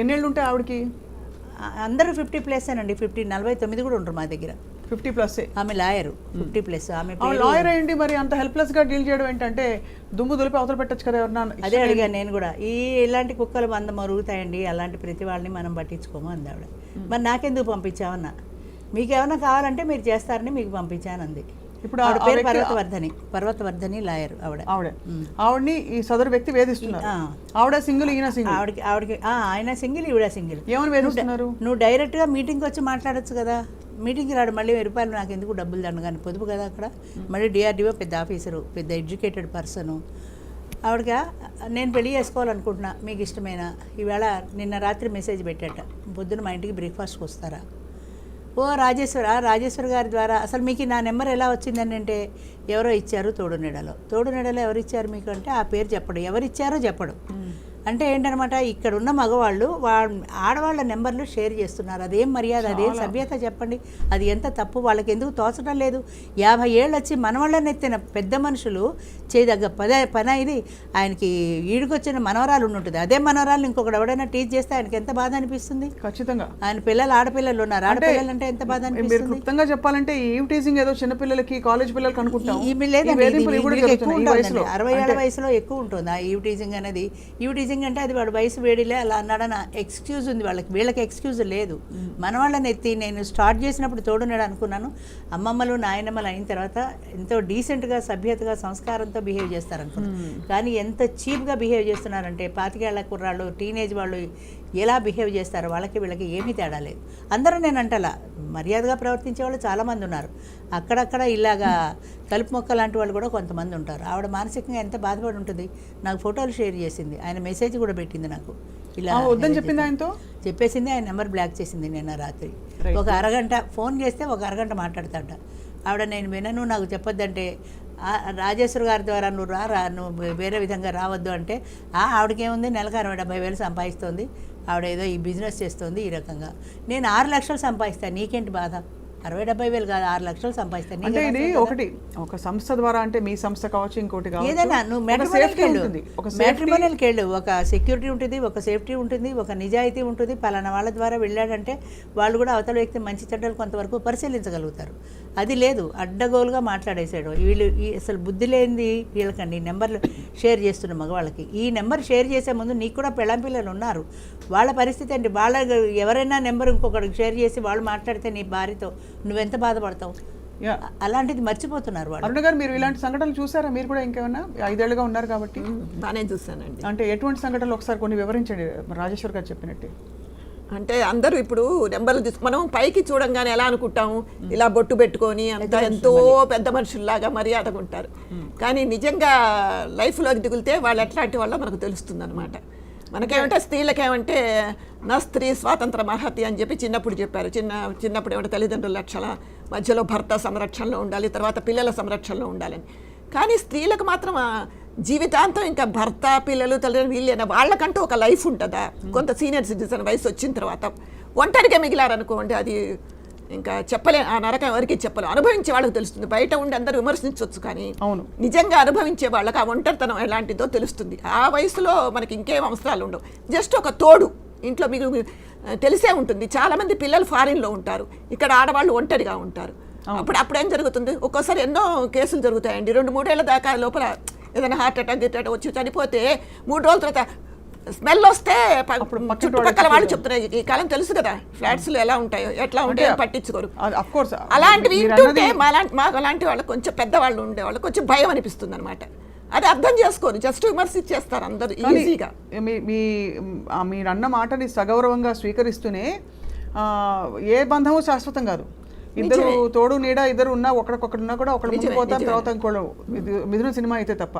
ఎన్నేళ్ళు ఉంటాయి ఆవిడకి? అందరూ 50+ అండి, 49 కూడా ఉంటారు మా దగ్గర. 50+. ఆమె లాయర్ 50+. ఆమె లాయర్ అయ్యండి, మరి అంత హెల్ప్లెస్ గా డీల్ చేయడం ఏంటంటే దుమ్ము దులిపి అవతల పెట్టచ్చు కదా ఎవరన్నా. అదే అడిగాను నేను కూడా, ఇలాంటి కుక్కలు 100 మరుగుతాయండి, అలాంటి ప్రతి వాళ్ళని మనం పట్టించుకోము అంది ఆవిడ. మరి నాకెందుకు పంపించామన్నా, మీకేమన్నా కావాలంటే మీరు చేస్తారని మీకు పంపించానంది. ఇప్పుడు ఆవిడ పేరు పర్వతవర్ధని లాయర్. ఆవిడని ఈ సదరు వ్యక్తి వేధిస్తున్నారు. ఆవిడ సింగిల్, ఈయన సింగిల్. ఆవిడకి ఆయన సింగిల్, ఈవిడ సింగిల్. ఏమని వేధిస్తున్నారు? నువ్వు డైరెక్ట్గా మీటింగ్కి వచ్చి మాట్లాడచ్చు కదా, మీటింగ్కి రాడు, మళ్ళీ 1000 రూపాయలు నాకు ఎందుకు డబ్బులు దండ, కానీ పొదుపు కదా అక్కడ. మళ్ళీ DRDO పెద్ద ఆఫీసరు, పెద్ద ఎడ్యుకేటెడ్ పర్సను, ఆవిడగా నేను పెళ్లి చేసుకోవాలనుకుంటున్నా, మీకు ఇష్టమైన ఈవేళ నిన్న రాత్రి మెసేజ్ పెట్టాట, పొద్దున మా ఇంటికి బ్రేక్ఫాస్ట్కి వస్తారా? ఓ రాజేశ్వర గారి ద్వారా అసలు మీకు నా నెంబర్ ఎలా వచ్చిందని అంటే ఎవరో ఇచ్చారు తోడునీడలో ఎవరు ఇచ్చారు మీకు అంటే ఆ పేరు చెప్పడు, ఎవరిచ్చారో చెప్పడు. అంటే ఏంటనమాట, ఇక్కడ ఉన్న మగవాళ్ళు ఆడవాళ్ళ నెంబర్లు షేర్ చేస్తున్నారు. అదేం మర్యాద, అదేం సభ్యత చెప్పండి? అది ఎంత తప్పు, వాళ్ళకి ఎందుకు తోచడం లేదు? 50 ఏళ్ళు వచ్చి మనవాళ్ళని ఎత్తిన పెద్ద మనుషులు చేయదగ్గ పని ఇది. ఆయనకి ఈడుకొచ్చిన మనవరాలు ఉంటుంది, అదే మనవరాలు ఇంకొకటి ఎవడైనా టీచ్ చేస్తే ఆయనకి ఎంత బాధ అనిపిస్తుంది? ఖచ్చితంగా. ఆయన పిల్లలు ఆడపిల్లలు ఉన్నారు, ఆడపిల్లలు అంటే ఎంత బాధ అనిపిస్తుంది? క్లుప్తంగా చెప్పాలంటే ఈ టీజింగ్ ఏదో చిన్న పిల్లలకి, కాలేజ్ పిల్లలకి అనుకుంటాం. లేదండి, 60 ఏళ్ల వయసులో ఎక్కువ ఉంటుంది ఆ ఈవ్ టీజింగ్ అనేది. ఈవ్ టీజింగ్ అంటే అది వాడు వయసు వేడిలే అలా అన్నాడన్న ఎక్స్క్యూజ్ ఉంది వీళ్ళకి ఎక్స్క్యూజ్ లేదు. మన వాళ్ళని ఎత్తి నేను స్టార్ట్ చేసినప్పుడు తోడున్నాడు అనుకున్నాను. అమ్మమ్మలు నాయనమ్మలు అయిన తర్వాత ఎంతో డీసెంట్గా, సభ్యతగా, సంస్కారంతో బిహేవ్ చేస్తారనుకున్నాను. కానీ ఎంత చీప్గా బిహేవ్ చేస్తున్నారంటే 25 ఏళ్ల కుర్రాళ్ళు, టీనేజ్ వాళ్ళు ఎలా బిహేవ్ చేస్తారో వాళ్ళకి వీళ్ళకి ఏమీ తేడా లేదు. అందరూ నేను అంటలా, మర్యాదగా ప్రవర్తించే వాళ్ళు చాలామంది ఉన్నారు, అక్కడక్కడ ఇలాగా కలుపు మొక్క లాంటి వాళ్ళు కూడా కొంతమంది ఉంటారు. ఆవిడ మానసికంగా ఎంత బాధపడి ఉంటుంది. నాకు ఫోటోలు షేర్ చేసింది, ఆయన మెసేజ్ కూడా పెట్టింది నాకు. ఇలా వద్దని చెప్పింది, ఆయనతో చెప్పేసింది. ఆయన నెంబర్ బ్లాక్ చేసింది నిన్న రాత్రి. ఒక అరగంట ఫోన్ చేస్తే ఒక అరగంట మాట్లాడతాడ ఆవిడ. నేను వినను, నాకు చెప్పొద్దంటే రాజేశ్వర గారి ద్వారా నువ్వు వేరే విధంగా రావద్దు అంటే ఆవిడకేముంది, నెలకు 60-70 సంపాదిస్తుంది ఆవిడ, ఏదో ఈ బిజినెస్ చేస్తుంది ఈ రకంగా. నేను 6 లక్షలు సంపాదిస్తాను, నీకేంటి బాధ? 60-70 కాదు, 6 లక్షలు సంపాదిస్తాను. అంటే ఇది ఒకటి ఒక సంస్థ ద్వారా, అంటే మీ సంస్థ కావచ్చు, ఇంకోటి కావచ్చు, ఏదైనా నువ్వు మ్యాట్రిమోనియల్కి వెళ్ళు, ఒక సెక్యూరిటీ ఉంటుంది, ఒక సేఫ్టీ ఉంటుంది, ఒక నిజాయితీ ఉంటుంది. పలానా వాళ్ళ ద్వారా వెళ్ళాడంటే వాళ్ళు కూడా అవతల వ్యక్తి మంచి చెడ్డలు కొంతవరకు పరిశీలించగలుగుతారు. అది లేదు, అడ్డగోలుగా మాట్లాడేశాడు. వీళ్ళు అసలు బుద్ధి లేనిది వీళ్ళకండి. ఈ నెంబర్లు షేర్ చేస్తున్న మగవాళ్ళకి, ఈ నెంబర్ షేర్ చేసే ముందు నీకు కూడా పెళ్ళాం పిల్లలు ఉన్నారు, వాళ్ళ పరిస్థితి ఏంటి? వాళ్ళ ఎవరైనా నెంబర్ ఇంకొకరికి షేర్ చేసి వాళ్ళు మాట్లాడితే నీ భార్యతో నువ్వెంత బాధపడతావు? అలాంటిది మర్చిపోతున్నారు వాళ్ళు. అరుణ గారు, మీరు ఇలాంటి సంఘటనలు చూసారా? మీరు కూడా ఇంకేమన్నా 5 ఏళ్ళుగా ఉన్నారు కాబట్టి. బాగానే చూసానండి. అంటే ఎటువంటి సంఘటనలు ఒకసారి కొన్ని వివరించండి, రాజేశ్వర్ గారు చెప్పినట్టే. అంటే అందరూ ఇప్పుడు నెంబర్లు తీసుకు మనం పైకి చూడంగానే ఎలా అనుకుంటాము, ఇలా బొట్టు పెట్టుకొని అంతా ఎంతో పెద్ద మనుషుల్లాగా మర్యాదగా ఉంటారు. కానీ నిజంగా లైఫ్లోకి దిగులితే వాళ్ళు ఎట్లాంటి వాళ్ళో మనకు తెలుస్తుంది అనమాట. మనకేమంటే స్త్రీలకేమంటే నా స్త్రీ స్వాతంత్ర అర్హత అని చెప్పి చిన్నప్పుడు చెప్పారు. చిన్నప్పుడు ఏమంటే తల్లిదండ్రుల రక్షణ మధ్యలో భర్త సంరక్షణలో ఉండాలి, తర్వాత పిల్లల సంరక్షణలో ఉండాలని. కానీ స్త్రీలకు మాత్రం జీవితాంతం ఇంకా భర్త, పిల్లలు, తల్లిదండ్రులు వీళ్ళైనా వాళ్ళకంటూ ఒక లైఫ్ ఉంటుందా? కొంత సీనియర్ సిటిజన్ వయసు వచ్చిన తర్వాత ఒంటరిగా మిగిలారనుకోండి, అది ఇంకా చెప్పలే, ఆ నరకం ఎవరికి చెప్పలేం. అనుభవించే వాళ్ళకి తెలుస్తుంది. బయట ఉండి అందరూ విమర్శించవచ్చు, కానీ నిజంగా అనుభవించే వాళ్ళకి ఆ ఒంటరితనం ఎలాంటిదో తెలుస్తుంది. ఆ వయసులో మనకి ఇంకేం అవసరాలు ఉండవు, జస్ట్ ఒక తోడు. ఇంట్లో మీకు తెలిసే ఉంటుంది, చాలామంది పిల్లలు ఫారిన్లో ఉంటారు, ఇక్కడ ఆడవాళ్ళు ఒంటరిగా ఉంటారు. అప్పుడు ఏం జరుగుతుంది? ఒక్కోసారి ఎన్నో కేసులు జరుగుతాయండి. 2-3 ఏళ్ల దాకా లోపల ఏదైనా హార్ట్ అటాక్ వచ్చి చనిపోతే 3 రోజుల తర్వాత స్మెల్ వస్తే చుట్టుపక్కల వాళ్ళు చెప్తున్నారు. ఈ కాలం తెలుసు కదా, ఫ్లాట్స్ లో ఎలా ఉంటాయో, ఎట్లా ఉంటాయో పట్టించుకోరు. అలాంటివి వింటుంటే మాకు అలాంటి వాళ్ళు, కొంచెం పెద్దవాళ్ళు ఉండేవాళ్ళు కొంచెం భయం అనిపిస్తుంది అనమాట. అది అర్థం చేసుకోరు, జస్ట్ విమర్శించేస్తారు అందరూ ఈజీగా. మీరు అన్న మాటని సగౌరవంగా స్వీకరిస్తూనే ఏ బంధము శాశ్వతం కాదు. ఇద్దరు తోడు నీడ ఇద్దరు ఉన్నా, ఒకరికొకరు ఉన్నా కూడా ఒకరు ముందు పోతారు, తర్వాత ఇంకోళ్ళు. మిథున సినిమా అయితే తప్ప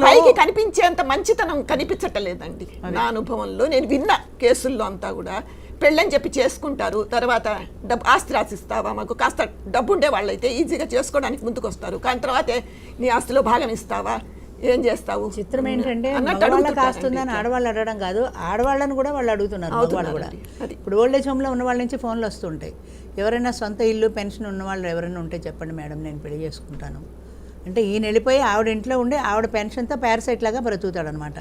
పైకి కనిపించేంత మంచితనం కనిపించటలేదండి నా అనుభవంలో. నేను విన్న కేసుల్లో అంతా కూడా పెళ్ళని చెప్పి చేసుకుంటారు, తర్వాత ఆస్తి రాసిస్తావా, మాకు కాస్త డబ్బు ఉండే వాళ్ళైతే ఈజీగా చేసుకోవడానికి ముందుకు వస్తారు. కానీ తర్వాత నీ ఆస్తిలో భాగం ఇస్తావా, ఏం చేస్తావు? చిత్రం ఏంటంటే మగవాళ్ళకి ఆస్తుందని ఆడవాళ్ళు అడగడం కాదు, ఆడవాళ్ళని కూడా వాళ్ళు అడుగుతున్నారు. మగవాళ్ళు కూడా ఇప్పుడు ఓల్డ్ ఏజ్ హోమ్లో ఉన్న వాళ్ళ నుంచి ఫోన్లు వస్తుంటాయి. ఎవరైనా సొంత ఇల్లు, పెన్షన్ ఉన్న వాళ్ళు ఎవరైనా ఉంటే చెప్పండి మేడం, నేను పెళ్లి చేసుకుంటాను అంటే ఈయన వెళ్ళిపోయి ఆవిడ ఇంట్లో ఉండి ఆవిడ పెన్షన్తో పారసైట్ లాగా బ్రతుకుతాడు అనమాట.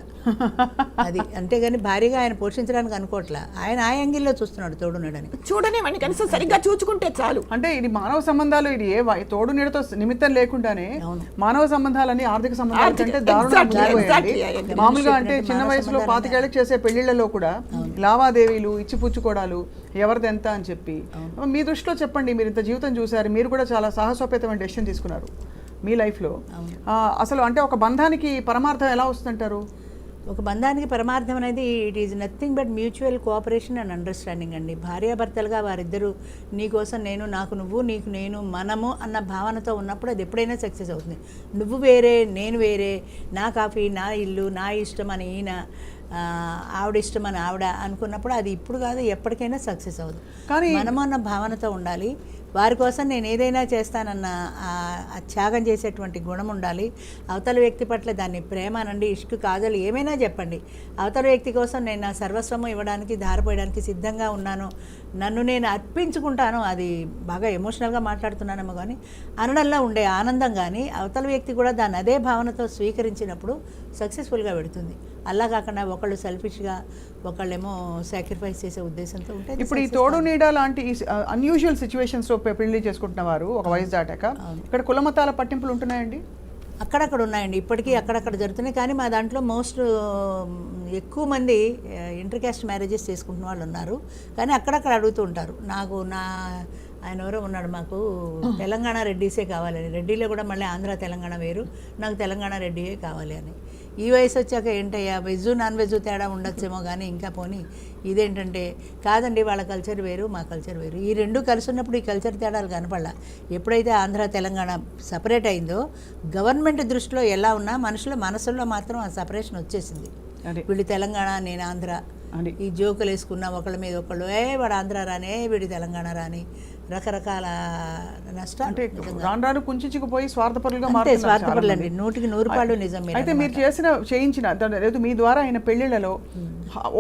అది అంతేగాని భారీగా ఆయన పోషించడానికి అనుకోవట్లా. ఆయన ఆ యాంగిల్లో చూస్తున్నాడు తోడునీడని. చూడనివ్వండి, కనీసం సరిగ్గా చూసుకుంటే చాలు. అంటే ఇది మానవ సంబంధాలు, ఇది ఏ తోడు నీడతో నిమిత్తం లేకుండానే మానవ సంబంధాలని ఆర్థిక సంబంధాలు కంటే దారుణంగా మామూలుగా. అంటే చిన్న వయసులో 25 ఏళ్ళకి చేసే పెళ్లిళ్లలో కూడా లావాదేవీలు, ఇచ్చిపుచ్చుకోవడాలు, ఎవరిది ఎంత అని చెప్పి. మీ దృష్టిలో చెప్పండి, మీరు ఇంత జీవితం చూశారు, మీరు కూడా చాలా సాహసోపేతమైన డెసిషన్ తీసుకున్నారు మీ లైఫ్లో. అసలు అంటే ఒక బంధానికి పరమార్థం ఎలా వస్తుందంటారు? ఒక బంధానికి పరమార్థం అనేది it is nothing but mutual cooperation and understanding అండి. భార్యాభర్తలుగా వారిద్దరూ నీకోసం నేను, నాకు నువ్వు, నీకు నేను, మనము అన్న భావనతో ఉన్నప్పుడు అది ఎప్పుడైనా సక్సెస్ అవుతుంది. నువ్వు వేరే, నేను వేరే, నా కాఫీ, నా ఇల్లు, నా ఇష్టం అని ఈయన, ఆవిడ ఇష్టం అని ఆవిడ అనుకున్నప్పుడు అది ఇప్పుడు కాదు ఎప్పటికైనా సక్సెస్ అవుతుంది. కానీ మనము అన్న భావనతో ఉండాలి. వారి కోసం నేను ఏదైనా చేస్తానన్న త్యాగం చేసేటువంటి గుణం ఉండాలి. అవతల వ్యక్తి పట్ల దాన్ని ప్రేమ అనండి, ఇష్క్, కాజలు ఏమైనా చెప్పండి, అవతల వ్యక్తి కోసం నేను నా సర్వస్వము ఇవ్వడానికి, ధారపోయడానికి సిద్ధంగా ఉన్నాను, నన్ను నేను అర్పించుకుంటాను. అది బాగా ఎమోషనల్గా మాట్లాడుతున్నానేమో కానీ అనడంలో ఉండే ఆనందం కానీ అవతల వ్యక్తి కూడా దాన్ని అదే భావనతో స్వీకరించినప్పుడు సక్సెస్ఫుల్గా పెడుతుంది. అలా కాకుండా ఒకళ్ళు సెల్ఫిష్గా, ఒకళ్ళేమో సాక్రిఫైస్ చేసే ఉద్దేశంతో ఉంటే ఇప్పుడు ఈ తోడు నీడ లాంటి అన్యూజువల్ సిచ్యువేషన్స్లో పెళ్లి చేసుకుంటున్న వారు ఒక వయసు దాటాక ఇక్కడ కుల మతాల పట్టింపులు ఉంటున్నాయండి? అక్కడక్కడ ఉన్నాయండి, ఇప్పటికీ అక్కడక్కడ జరుగుతున్నాయి. కానీ మా దాంట్లో మోస్ట్ ఎక్కువ మంది ఇంటర్ క్యాస్ట్ మ్యారేజెస్ చేసుకుంటున్న వాళ్ళు ఉన్నారు. కానీ అక్కడక్కడ అడుగుతూ ఉంటారు, నాకు ఆయన ఎవరో ఉన్నాడు, మాకు తెలంగాణ రెడ్డీసే కావాలని. రెడ్డిలో కూడా మళ్ళీ ఆంధ్ర తెలంగాణ వేరు, నాకు తెలంగాణ రెడ్డియే కావాలి అని. ఈ వయసు వచ్చాక ఏంటయ్యా వెజ్ నాన్ వెజ్ తేడా ఉండొచ్చేమో కానీ ఇంకా పోనీ ఇదేంటంటే కాదండి, వాళ్ళ కల్చర్ వేరు, మా కల్చర్ వేరు. ఈ రెండు కలిసి ఉన్నప్పుడు ఈ కల్చర్ తేడాలు కనపడాల. ఎప్పుడైతే ఆంధ్ర తెలంగాణ సపరేట్ అయిందో గవర్నమెంట్ దృష్టిలో ఎలా ఉన్నా మనుషుల మనసుల్లో మాత్రం ఆ సపరేషన్ వచ్చేసింది. వీళ్ళు తెలంగాణ, నేను ఆంధ్ర, ఈ జోకులు వేసుకున్న ఒకళ్ళ మీద ఒకళ్ళు, వాడు ఆంధ్ర రాని, వీడి తెలంగాణ రాని, రకరకాల నష్టాలు. అంటే రాను కుంచుకుపోయి స్వార్థపరులుగా స్వార్థపరులండి, 100% నిజం. అయితే మీరు చేయించిన లేదు మీ ద్వారా అయిన పెళ్లిళ్లలో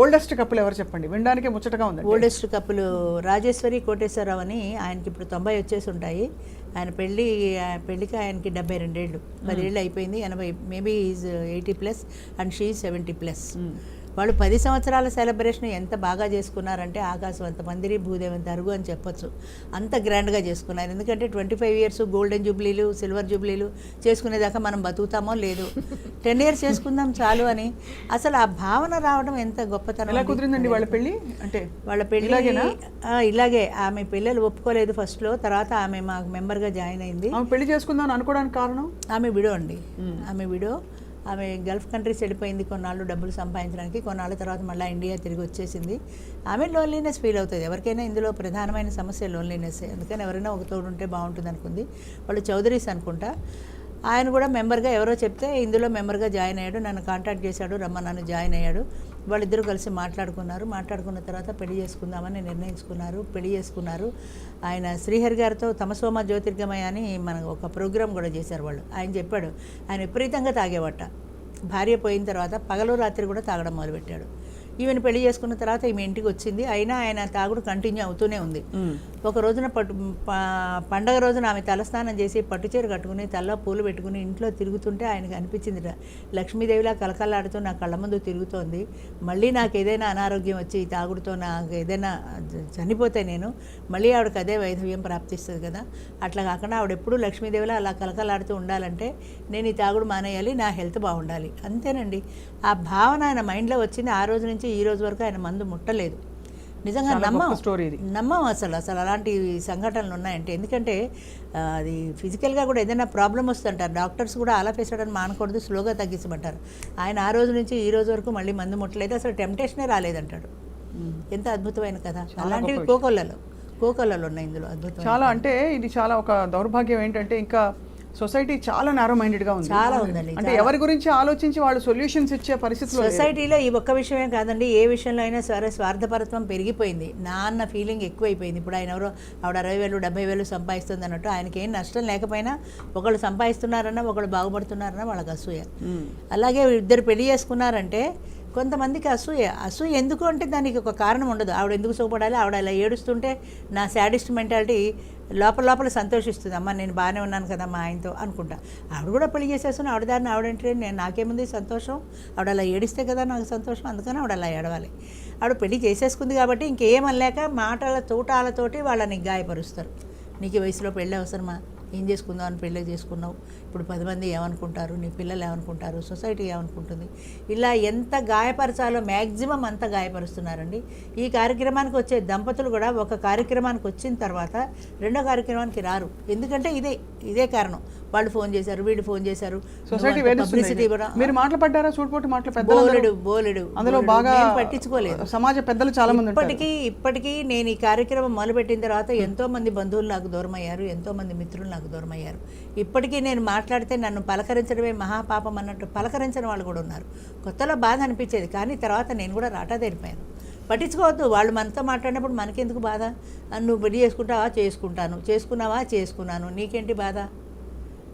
ఓల్డెస్ట్ కప్పులు ఎవరు చెప్పండి, వినడానికే ముచ్చటగా ఉంది. ఓల్డెస్ట్ కప్పులు రాజేశ్వరి కోటేశ్వరరావు అని, ఆయనకి ఇప్పుడు 90 వచ్చేసి ఉంటాయి. ఆయన పెళ్ళికి ఆయనకి 72 ఏళ్ళు, 10 ఏళ్ళు అయిపోయింది. 80 మేబీ ఈజ్ 80+ అండ్ షీ 70+. వాళ్ళు 10 సంవత్సరాల సెలబ్రేషన్ ఎంత బాగా చేసుకున్నారంటే ఆకాశం అంత మందిరి, భూదేవంత అరుగు అని చెప్పొచ్చు. అంత గ్రాండ్గా చేసుకున్నారు. ఎందుకంటే 25 ఇయర్స్ గోల్డెన్ జూబ్లీలు, సిల్వర్ జూబ్లీలు చేసుకునేదాకా మనం బతుకుతామో లేదు, 10 ఇయర్స్ చేసుకుందాం చాలు అని అసలు ఆ భావన రావడం ఎంత గొప్పతనం. ఎలా కుదిరిందండి వాళ్ళ పెళ్ళి? అంటే వాళ్ళ పెళ్ళి ఇలాగే, ఆమె పిల్లలు ఒప్పుకోలేదు ఫస్ట్లో, తర్వాత ఆమె మాకు మెంబర్గా జాయిన్ అయింది. పెళ్లి చేసుకుందాం అనుకోవడానికి కారణం ఆమె విడో అండి. ఆమె విడో, ఆమె గల్ఫ్ కంట్రీస్ వెళ్ళిపోయింది కొన్నాళ్ళు డబ్బులు సంపాదించడానికి. కొన్నాళ్ళ తర్వాత మళ్ళీ ఇండియా తిరిగి వచ్చేసింది. ఆమె లోన్లీనెస్ ఫీల్ అవుతుంది. ఎవరికైనా ఇందులో ప్రధానమైన సమస్య లోన్లీనెస్. అందుకని ఎవరైనా ఒక తోడు ఉంటే బాగుంటుంది అనుకుంది. వాళ్ళు చౌదరీస్ అనుకుంటా. ఆయన కూడా మెంబర్గా ఎవరో చెప్తే ఇందులో మెంబర్గా జాయిన్ అయ్యాడు. నన్ను కాంటాక్ట్ చేశాడు, నన్ను జాయిన్ అయ్యాడు. వాళ్ళిద్దరూ కలిసి మాట్లాడుకున్న తర్వాత పెళ్లి చేసుకుందామని నిర్ణయించుకున్నారు. పెళ్లి చేసుకున్నారు. ఆయన శ్రీహరి గారితో తమసోమ జ్యోతిర్గమయ అని మనకు ఒక ప్రోగ్రామ్ కూడా చేశారు వాళ్ళు. ఆయన చెప్పాడు, ఆయన విపరీతంగా తాగేవట. భార్య పోయిన తర్వాత పగలు రాత్రి కూడా తాగడం మొదలుపెట్టాడు. ఈమెను పెళ్లి చేసుకున్న తర్వాత ఈమె ఇంటికి వచ్చింది. అయినా ఆయన తాగుడు కంటిన్యూ అవుతూనే ఉంది. ఒక రోజున పండగ రోజున ఆమె తలస్నానం చేసి పట్టుచీర కట్టుకుని తలలో పూలు పెట్టుకుని ఇంట్లో తిరుగుతుంటే ఆయనకు అనిపించింది, లక్ష్మీదేవిలా కలకల్లాడుతూ నా కళ్ళ ముందు తిరుగుతోంది. మళ్ళీ నాకు ఏదైనా అనారోగ్యం వచ్చి ఈ తాగుడుతో నాకు ఏదైనా చనిపోతే నేను మళ్ళీ ఆవిడకి అదే వైధవ్యం ప్రాప్తిస్తుంది కదా. అట్లా కాకుండా ఆవిడ ఎప్పుడూ లక్ష్మీదేవిలా అలా కలకల్లాడుతూ ఉండాలంటే నేను ఈ తాగుడు మానేయాలి, నా హెల్త్ బాగుండాలి. అంతేనండి. ఆ భావన ఆయన మైండ్లో వచ్చింది. ఆ రోజు నుంచి ఈ రోజు వరకు ఆయన మందు ముట్టలేదు. నిజంగా నమ్మం అసలు అలాంటి సంఘటనలు ఉన్నాయంటే. ఎందుకంటే అది ఫిజికల్గా కూడా ఏదైనా ప్రాబ్లం వస్తుంటారు డాక్టర్స్ కూడా అలా పేసాడని మానకూడదు, స్లోగా తగ్గించమంటారు. ఆయన ఆ రోజు నుంచి ఈ రోజు వరకు మళ్ళీ మందు ముట్టలేదు, అసలు టెంప్టేషనే రాలేదంటాడు. ఎంత అద్భుతమైన కథ. అలాంటివి కోకొల్లలో ఉన్నాయి ఇందులో అద్భుతం. చాలా అంటే ఇది చాలా ఒక దౌర్భాగ్యం ఏంటంటే ఇంకా సొసైటీ చాలా నారో మైండెడ్గా ఉంది. చాలా ఉందండి. అంటే ఎవరి గురించి ఆలోచించి వాళ్ళు సొల్యూషన్స్ ఇచ్చే పరిస్థితులు సొసైటీలో ఈ ఒక్క విషయమే కాదండి, ఏ విషయంలో అయినా సరే స్వార్థపరత్వం పెరిగిపోయింది. నా అన్న ఫీలింగ్ ఎక్కువైపోయింది. ఇప్పుడు ఆయన ఎవరో ఆవిడ 60,000 70,000 సంపాదిస్తుంది అన్నట్టు ఆయనకి ఏం నష్టం లేకపోయినా ఒకళ్ళు సంపాదిస్తున్నారన్నా ఒకళ్ళు బాగుపడుతున్నారన్నా వాళ్ళకి అసూయ. అలాగే ఇద్దరు పెళ్లి చేసుకున్నారంటే కొంతమందికి అసూయ ఎందుకు అంటే దానికి ఒక కారణం ఉండదు. ఆవిడ ఎందుకు సుఖపడాలి, ఆవిడ అలా ఏడుస్తుంటే నా శాడిస్ట్ మెంటాలిటీ లోపల సంతోషిస్తుంది. అమ్మ నేను బాగానే ఉన్నాను కదా మా ఆయనతో అనుకుంటా. ఆవిడ కూడా పెళ్లి చేసేస్తున్నాను, ఆవిడ దారిని ఆవిడంటే నాకేముంది సంతోషం, ఆవిడ అలా ఏడిస్తే కదా నాకు సంతోషం, అందుకని ఆవిడ అలా ఏడవాలి. ఆవిడ పెళ్లి చేసేసుకుంది కాబట్టి ఇంకేమనలేక మాటల తోటాలతోటి వాళ్ళని గాయపరుస్తారు. నీకు ఈ వయసులో పెళ్ళి అవసరమా, ఏం చేసుకుందాం అని పెళ్ళి చేసుకున్నావు, ఇప్పుడు 10 మంది ఏమనుకుంటారు, నీ పిల్లలు ఏమనుకుంటారు, సొసైటీ ఏమనుకుంటుంది, ఇలా ఎంత గాయపరచాలో మ్యాక్సిమం అంతా గాయపరుస్తున్నారండి. ఈ కార్యక్రమానికి వచ్చే దంపతులు కూడా ఒక కార్యక్రమానికి వచ్చిన తర్వాత రెండో కార్యక్రమానికి రారు. ఎందుకంటే ఇదే కారణం. వాళ్ళు ఫోన్ చేశారు, వీళ్ళు ఫోన్ చేశారు, సొసైటీ పబ్లిసిటీ కూడా. మీరు మాట్లాడ్డారా సూటిపోటి మాటలు బోలెడు అందులో బాగా పట్టించుకోలేదు. సమాజ పెద్దలు చాలా మంది ఇప్పటికీ నేను ఈ కార్యక్రమం మొదలుపెట్టిన తర్వాత ఎంతో మంది బంధువులు నాకు దూరం అయ్యారు, ఎంతో మంది మిత్రులు నాకు దూరం అయ్యారు. ఇప్పటికీ నేను మాట్లాడితే నన్ను పలకరించడమే మహాపాపం అన్నట్టు పలకరించని వాళ్ళు కూడా ఉన్నారు. కొత్తలో బాధ అనిపించేది, కానీ తర్వాత నేను కూడా రాటా తెరిపాను. పట్టించుకోవద్దు, వాళ్ళు మనతో మాట్లాడినప్పుడు మనకెందుకు బాధ? నువ్వు పెళ్లి చేసుకుంటావా? చేసుకుంటాను. చేసుకున్నావా? చేసుకున్నాను. నీకేంటి బాధ?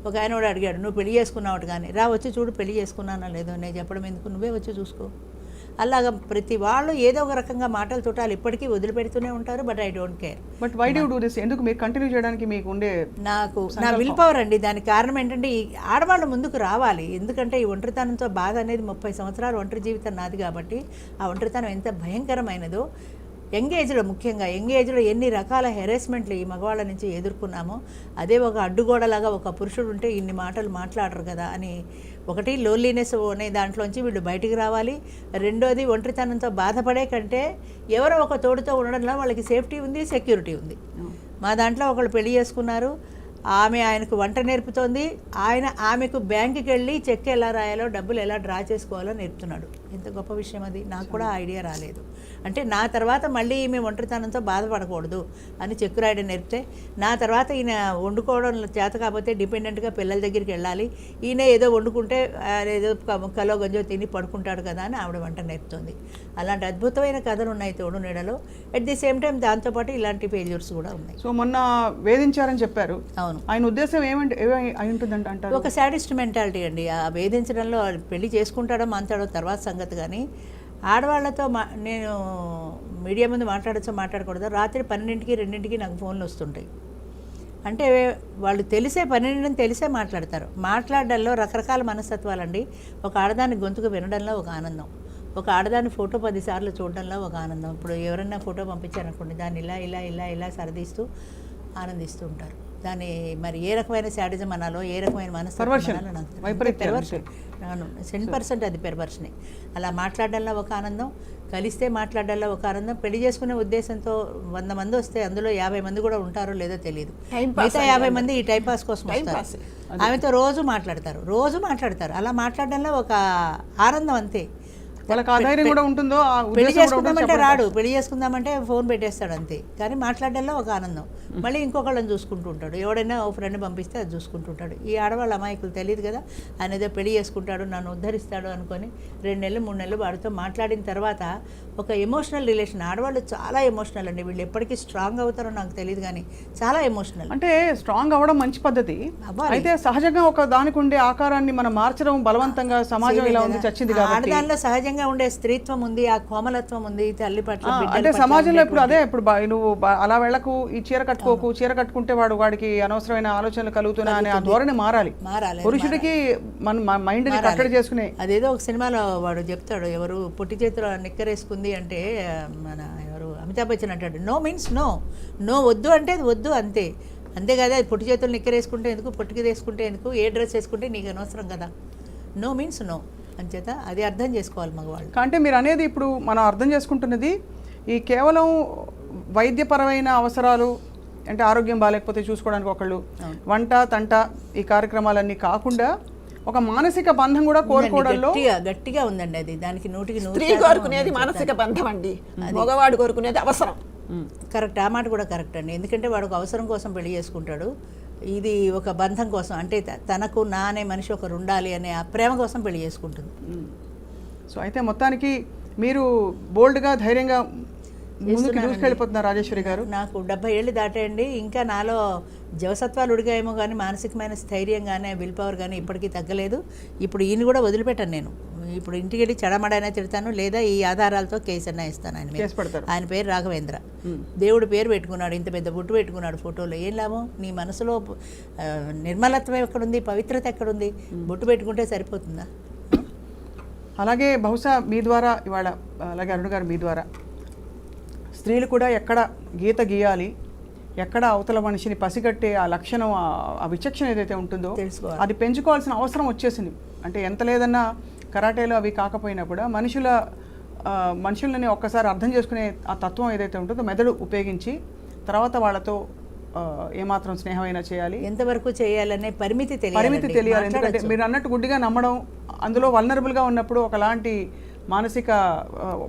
ఒక ఆయన కూడా అడిగాడు, నువ్వు పెళ్లి చేసుకున్నావు కానీ రా వచ్చి చూడు పెళ్లి చేసుకున్నానా లేదో, నేను చెప్పడం ఎందుకు, నువ్వే వచ్చి చూసుకో. అలాగా ప్రతి వాళ్ళు ఏదో ఒక రకంగా మాటలు చుట్టాలు ఇప్పటికీ వదిలిపెడుతూనే ఉంటారు. But I don't care. But why do this? ఎందుకు మీరు కంటిన్యూ చేయడానికి మీకు ఉండే? నా విల్ పవర్ అండి. దానికి కారణం ఏంటంటే ఈ ఆడవాళ్ళు ముందుకు రావాలి. ఎందుకంటే ఈ ఒంటరితనంతో బాధ అనేది 30 సంవత్సరాలు ఒంటరి జీవితం నాది కాబట్టి ఆ ఒంటరితనం ఎంత భయంకరమైనదో, యంగ్ ఏజ్లో ముఖ్యంగా యంగ్ ఏజ్లో ఎన్ని రకాల హెరాస్మెంట్లు ఈ మగవాళ్ళ నుంచి ఎదుర్కొన్నామో, అదే ఒక అడ్డుగోడలాగా ఒక పురుషుడు ఉంటే ఇన్ని మాటలు మాట్లాడరు కదా అని, ఒకటి లోన్లీనెస్ అనే దాంట్లోంచి వీళ్ళు బయటికి రావాలి. రెండోది ఒంటరితనంతో బాధపడే కంటే ఎవరో ఒక తోడుతో ఉండడంలో వాళ్ళకి సేఫ్టీ ఉంది, సెక్యూరిటీ ఉంది. మా దాంట్లో ఒకళ్ళు పెళ్లి చేసుకున్నారు, ఆమె ఆయనకు వంట నేర్పుతోంది, ఆయన ఆమెకు బ్యాంకుకి వెళ్ళి చెక్ ఎలా రాయాలో, డబ్బులు ఎలా డ్రా చేసుకోవాలో నేర్పుతున్నాడు. ఎంత గొప్ప విషయం అది. నాకు కూడా ఐడియా రాలేదు. అంటే నా తర్వాత మళ్ళీ ఈమె ఒంటరితనంతో బాధపడకూడదు అని చెక్ రాయడం నేర్పితే, నా తర్వాత ఈయన వండుకోవడం చేత కాకపోతే డిపెండెంట్గా పిల్లల దగ్గరికి వెళ్ళాలి, ఈయన ఏదో వండుకుంటే ఏదో కలో గంజో తిని పడుకుంటాడు కదా అని ఆవిడ వంట నేర్పుతుంది. అలాంటి అద్భుతమైన కథలు ఉన్నాయి తోడు నీడలో. అట్ ది సేమ్ టైం దాంతోపాటు ఇలాంటి ఫెయిల్యూర్స్ కూడా ఉన్నాయి. సో మొన్న వేధించారని చెప్పారు. అవును. ఆయన ఉద్దేశం ఏమంటే అయి ఉంటుందంట అంటారు? ఒక సాడిస్ట్ మెంటాలిటీ అండి. ఆ వేధించడంలో పెళ్లి చేసుకుంటాడో మాంతాడో తర్వాత సంగతి, కానీ ఆడవాళ్లతో నేను మీడియా ముందు మాట్లాడచ్చో మాట్లాడకూడదు, రాత్రి 12కి 2కి నాకు ఫోన్లు వస్తుంటాయి. అంటే వాళ్ళు తెలిసే 12 తెలిసే మాట్లాడతారు. మాట్లాడడంలో రకరకాల మనస్తత్వాలండి. ఒక ఆడదాని గొంతుకు వినడంలో ఒక ఆనందం, ఒక ఆడదాని ఫోటో 10 సార్లు చూడడంలో ఒక ఆనందం. ఇప్పుడు ఎవరన్నా ఫోటో పంపించారనుకోండి, దాన్ని ఇలా ఇలా ఇలా ఇలా సరదీస్తూ ఆనందిస్తూ ఉంటారు. దాన్ని మరి ఏ రకమైన శాడిజం అనాలో, ఏ రకమైన మనస్తత్వం అనాలో నాకు పెర్వర్షన్. 10% అది పెర్వర్షనే. అలా మాట్లాడడంలో ఒక ఆనందం, కలిస్తే మాట్లాడడంలో ఒక ఆనందం. పెళ్లి చేసుకునే ఉద్దేశంతో 100 మంది వస్తే అందులో 50 మంది కూడా ఉంటారో లేదో తెలియదు. మిగతా 50 మంది ఈ టైంపాస్ కోసం వస్తారు. ఆమెతో రోజు మాట్లాడతారు. అలా మాట్లాడడంలో ఒక ఆనందం అంతే. వాళ్ళకి ఆధారం కూడా ఉంటుందో. పెళ్లి చేసుకుందామంటే రాడు, పెళ్లి చేసుకుందామంటే ఫోన్ పెట్టేస్తాడు అంతే. కానీ మాట్లాడడంలో ఒక ఆనందం. మళ్ళీ ఇంకొకళ్ళని చూసుకుంటూ ఉంటాడు. ఎవడైనా ఓ ఫ్రెండ్ పంపిస్తే అది చూసుకుంటుంటాడు. ఈ ఆడవాళ్ళ అమాయకులు తెలియదు కదా, ఆయన ఏదో పెళ్లి చేసుకుంటాడు, నన్ను ఉద్ధరిస్తాడు అనుకొని 2 నెలలు 3 నెలలు వాడితో మాట్లాడిన తర్వాత ఒక ఎమోషనల్ రిలేషన్. ఆడవాళ్ళు చాలా ఎమోషనల్ అండి. వీళ్ళు ఎప్పటికీ స్ట్రాంగ్ అవుతారో నాకు తెలియదు, కానీ చాలా ఎమోషనల్. అంటే స్ట్రాంగ్ అవ్వడం మంచి పద్ధతి. అయితే సహజంగా ఒక దానికి ఉండే ఆకారాన్ని మనం మార్చడం బలవంతంగా సమాజం ఇలా ఉంది చచ్చింది కాబట్టి. ఆడదానిలో సహజంగా ఉండే స్త్రీత్వం ఉంది, ఆ కోమలత్వం ఉంది, తల్లి పట్ల. అంటే సమాజంలో ఇప్పుడు అదే, ఇప్పుడు నువ్వు అలా వెళ్ళకు, ఈ చీర కట్టుకోకు, చీర కట్టుకుంటే వాడికి అనవసరమైన ఆలోచనలు కలుగుతున్నా అనే ఆ ధోరణి మారాలి. పురుషుడికి మన మైండ్ ని కట్టడి చేసుకునే. అదేదో ఒక సినిమాలో వాడు చెప్తాడు, ఎవరు పొట్టి చేతిలో నిక్కరేసుకుంది అంటే మన ఎవరు అమితాబ్ బచ్చన్ అంటాడు, నో మీన్స్ నో, నో వద్దు అంటే అది వద్దు అంతే. అంతేకాదు అది పొట్టి చేతులు నిక్కరేసుకుంటే ఎందుకు, పొట్టికి వేసుకుంటే ఎందుకు, ఏ డ్రెస్ వేసుకుంటే నీకు అనవసరం కదా. నో మీన్స్ నో అంచేత అది అర్థం చేసుకోవాలి మగవాళ్ళు. అంటే మీరు అనేది ఇప్పుడు మనం అర్థం చేసుకుంటున్నది ఈ కేవలం వైద్యపరమైన అవసరాలు, అంటే ఆరోగ్యం బాగాలేకపోతే చూసుకోవడానికి ఒకళ్ళు, వంట తంట ఈ కార్యక్రమాలన్నీ కాకుండా ఒక మానసిక బంధం కూడా కోరుకోవడంలో గట్టిగా ఉందండి. అది దానికి 100% స్త్రీ కోరుకునేది మానసిక బంధం అండి, మగవాడు కోరుకునేది అవసరం. కరెక్ట్, ఆ మాట కూడా కరెక్ట్ అండి. ఎందుకంటే వాడు ఒక అవసరం కోసం పెళ్లి చేసుకుంటాడు, ఇది ఒక బంధం కోసం, అంటే తనకు నా అనే మనిషి ఒకరు ఉండాలి అనే ఆ ప్రేమ కోసం పెళ్లి చేసుకుంటుంది. సో అయితే మొత్తానికి మీరు బోల్డ్గా ధైర్యంగా ముందుకు దూసుకెళ్ళిపోతున్నారు రాజేశ్వరి గారు. నాకు 70 ఏళ్ళు దాటాయండి. ఇంకా నాలో జవసత్వాలు ఉడిగాయేమో కానీ మానసికమైన స్థైర్యం కానీ విల్ పవర్ కానీ ఇప్పటికీ తగ్గలేదు. ఇప్పుడు ఈయన కూడా వదిలిపెట్టాను నేను. ఇప్పుడు ఇంటికి వెళ్ళి చెడమడైనా తిడతాను, లేదా ఈ ఆధారాలతో కేసు అన్నా ఇస్తాను. ఆయన పేరు రాఘవేంద్ర, దేవుడు పేరు పెట్టుకున్నాడు, ఇంత పెద్ద బొట్టు పెట్టుకున్నాడు ఫోటోలో. ఏం లాభం? నీ మనసులో నిర్మలత్వం ఎక్కడుంది, పవిత్రత ఎక్కడుంది? బొట్టు పెట్టుకుంటే సరిపోతుందా? అలాగే బహుశా మీ ద్వారా ఇవాళ, అలాగే అరుణ్ గారు మీ ద్వారా స్త్రీలు కూడా ఎక్కడ గీత గీయాలి, ఎక్కడ అవతల మనిషిని పసిగట్టే ఆ లక్షణం, ఆ విచక్షణ ఏదైతే ఉంటుందో అది పెంచుకోవాల్సిన అవసరం వచ్చేసింది. అంటే ఎంత లేదన్నా కరాటేలో అవి కాకపోయినా కూడా మనుషులని ఒక్కసారి అర్థం చేసుకునే ఆ తత్వం ఏదైతే ఉంటుందో మెదడు ఉపయోగించి తర్వాత వాళ్ళతో ఏమాత్రం స్నేహమైనా చేయాలి, ఎంతవరకు చేయాలనే పరిమితి పరిమితి తెలియాలి. ఎందుకంటే మీరు అన్నట్టు గుడ్డిగా నమ్మడం, అందులో వల్నరబుల్గా ఉన్నప్పుడు ఒకలాంటి మానసిక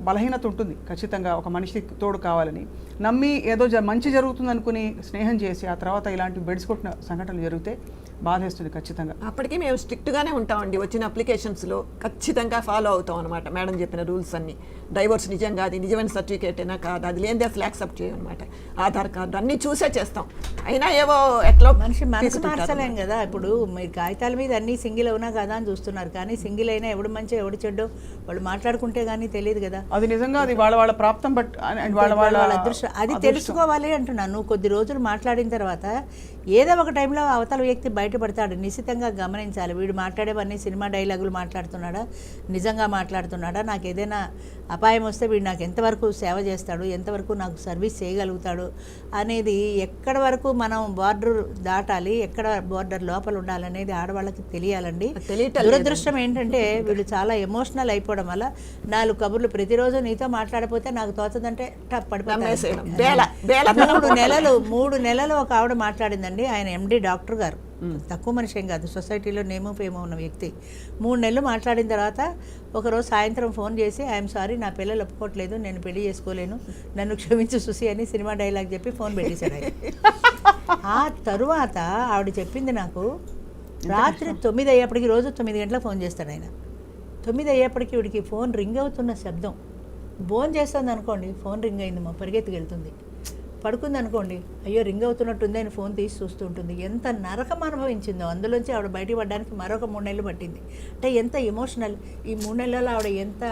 బలహీనత ఉంటుంది. ఖచ్చితంగా ఒక మనిషి తోడు కావాలని నమ్మి ఏదో మంచి జరుగుతుంది అనుకుని స్నేహం చేసి ఆ తర్వాత ఇలాంటి బెడ్స్ కొట్టిన సంఘటనలు జరిగితే బాధేస్తుంది ఖచ్చితంగా. అప్పటికి మేము స్ట్రిక్ట్గానే ఉంటామండి. వచ్చిన అప్లికేషన్స్లో ఖచ్చితంగా ఫాలో అవుతాం అనమాట మేడం చెప్పిన రూల్స్ అన్ని. డైవోర్స్ నిజంగా అది నిజమైన సర్టిఫికేట్ అయినా కాదు, అది లేనిది అసలు యాక్సెప్ట్ చేయమన్నమాట. ఆధార్ కార్డు అన్నీ చూసే చేస్తాం. అయినా ఏవో ఎట్లా మనిషి మనసు మార్చలేం కదా. ఇప్పుడు మీరు కాగితాల మీద అన్నీ సింగిల్ అవునా కదా అని చూస్తున్నారు, కానీ సింగిల్ అయినా ఎవడు మంచి ఎవడు చెడ్డో వాళ్ళు మాట్లాడుకుంటే కానీ తెలియదు కదా. అది నిజంగా అది వాళ్ళ ప్రాప్తం, బట్ వాళ్ళ అదృష్టం అది తెలుసుకోవాలి అంటున్నాను. నువ్వు కొద్ది రోజులు మాట్లాడిన తర్వాత ఏదో ఒక టైంలో అవతల వ్యక్తి బయటపడతాడు. నిశ్చితంగా గమనించాలి, వీడు మాట్లాడేవన్నీ సినిమా డైలాగులు మాట్లాడుతున్నాడా, నిజంగా మాట్లాడుతున్నాడా, నాకు ఏదైనా అపాయం వస్తే వీడు నాకు ఎంతవరకు సేవ చేస్తాడు, ఎంతవరకు నాకు సర్వీస్ చేయగలుగుతాడు అనేది ఎక్కడ వరకు మనం బార్డర్ దాటాలి, ఎక్కడ బార్డర్ లోపల ఉండాలనేది ఆడవాళ్ళకి తెలియాలండి. దురదృష్టం ఏంటంటే వీళ్ళు చాలా ఎమోషనల్ అయిపోవడం వల్ల 4 కబుర్లు ప్రతిరోజు నీతో మాట్లాడపోతే నాకు తోచదంటే పడిపోతాయి. 3 నెలలు ఒక ఆవిడ మాట్లాడిందండి. ఆయన ఎండి డాక్టర్ గారు, తక్కువ మనిషి ఏం కాదు, సొసైటీలో నేమో ఫేమో ఉన్న వ్యక్తి. 3 నెలలు మాట్లాడిన తర్వాత ఒకరోజు సాయంత్రం ఫోన్ చేసి ఐఎమ్ సారీ, నా పిల్లలు ఒప్పుకోవట్లేదు, నేను పెళ్లి చేసుకోలేను, నన్ను క్షమించు సుసి అని సినిమా డైలాగ్ చెప్పి ఫోన్ పెట్టేశాడు ఆయన. ఆ తరువాత ఆవిడ చెప్పింది నాకు, రాత్రి 9 అయ్యేప్పటికి, రోజు 9 గంటలకు ఫోన్ చేస్తాడు ఆయన. 9 అయ్యేప్పటికి వీడికి ఫోన్ రింగ్ అవుతున్న శబ్దం, ఫోన్ చేస్తుంది అనుకోండి, ఫోన్ రింగ్ అయింది, మా పరిగెత్తుకు వెళ్తుంది. పడుకుంది అనుకోండి, అయ్యో రింగ్ అవుతున్నట్టుంది అని ఫోన్ తీసి చూస్తూ ఉంటుంది. ఎంత నరకం అనుభవించిందో. అందులోంచి ఆవిడ బయట పడడానికి మరొక 3 నెలలు పట్టింది. అంటే ఎంత ఎమోషనల్. ఈ 3 నెలల్లో ఆవిడ ఎంత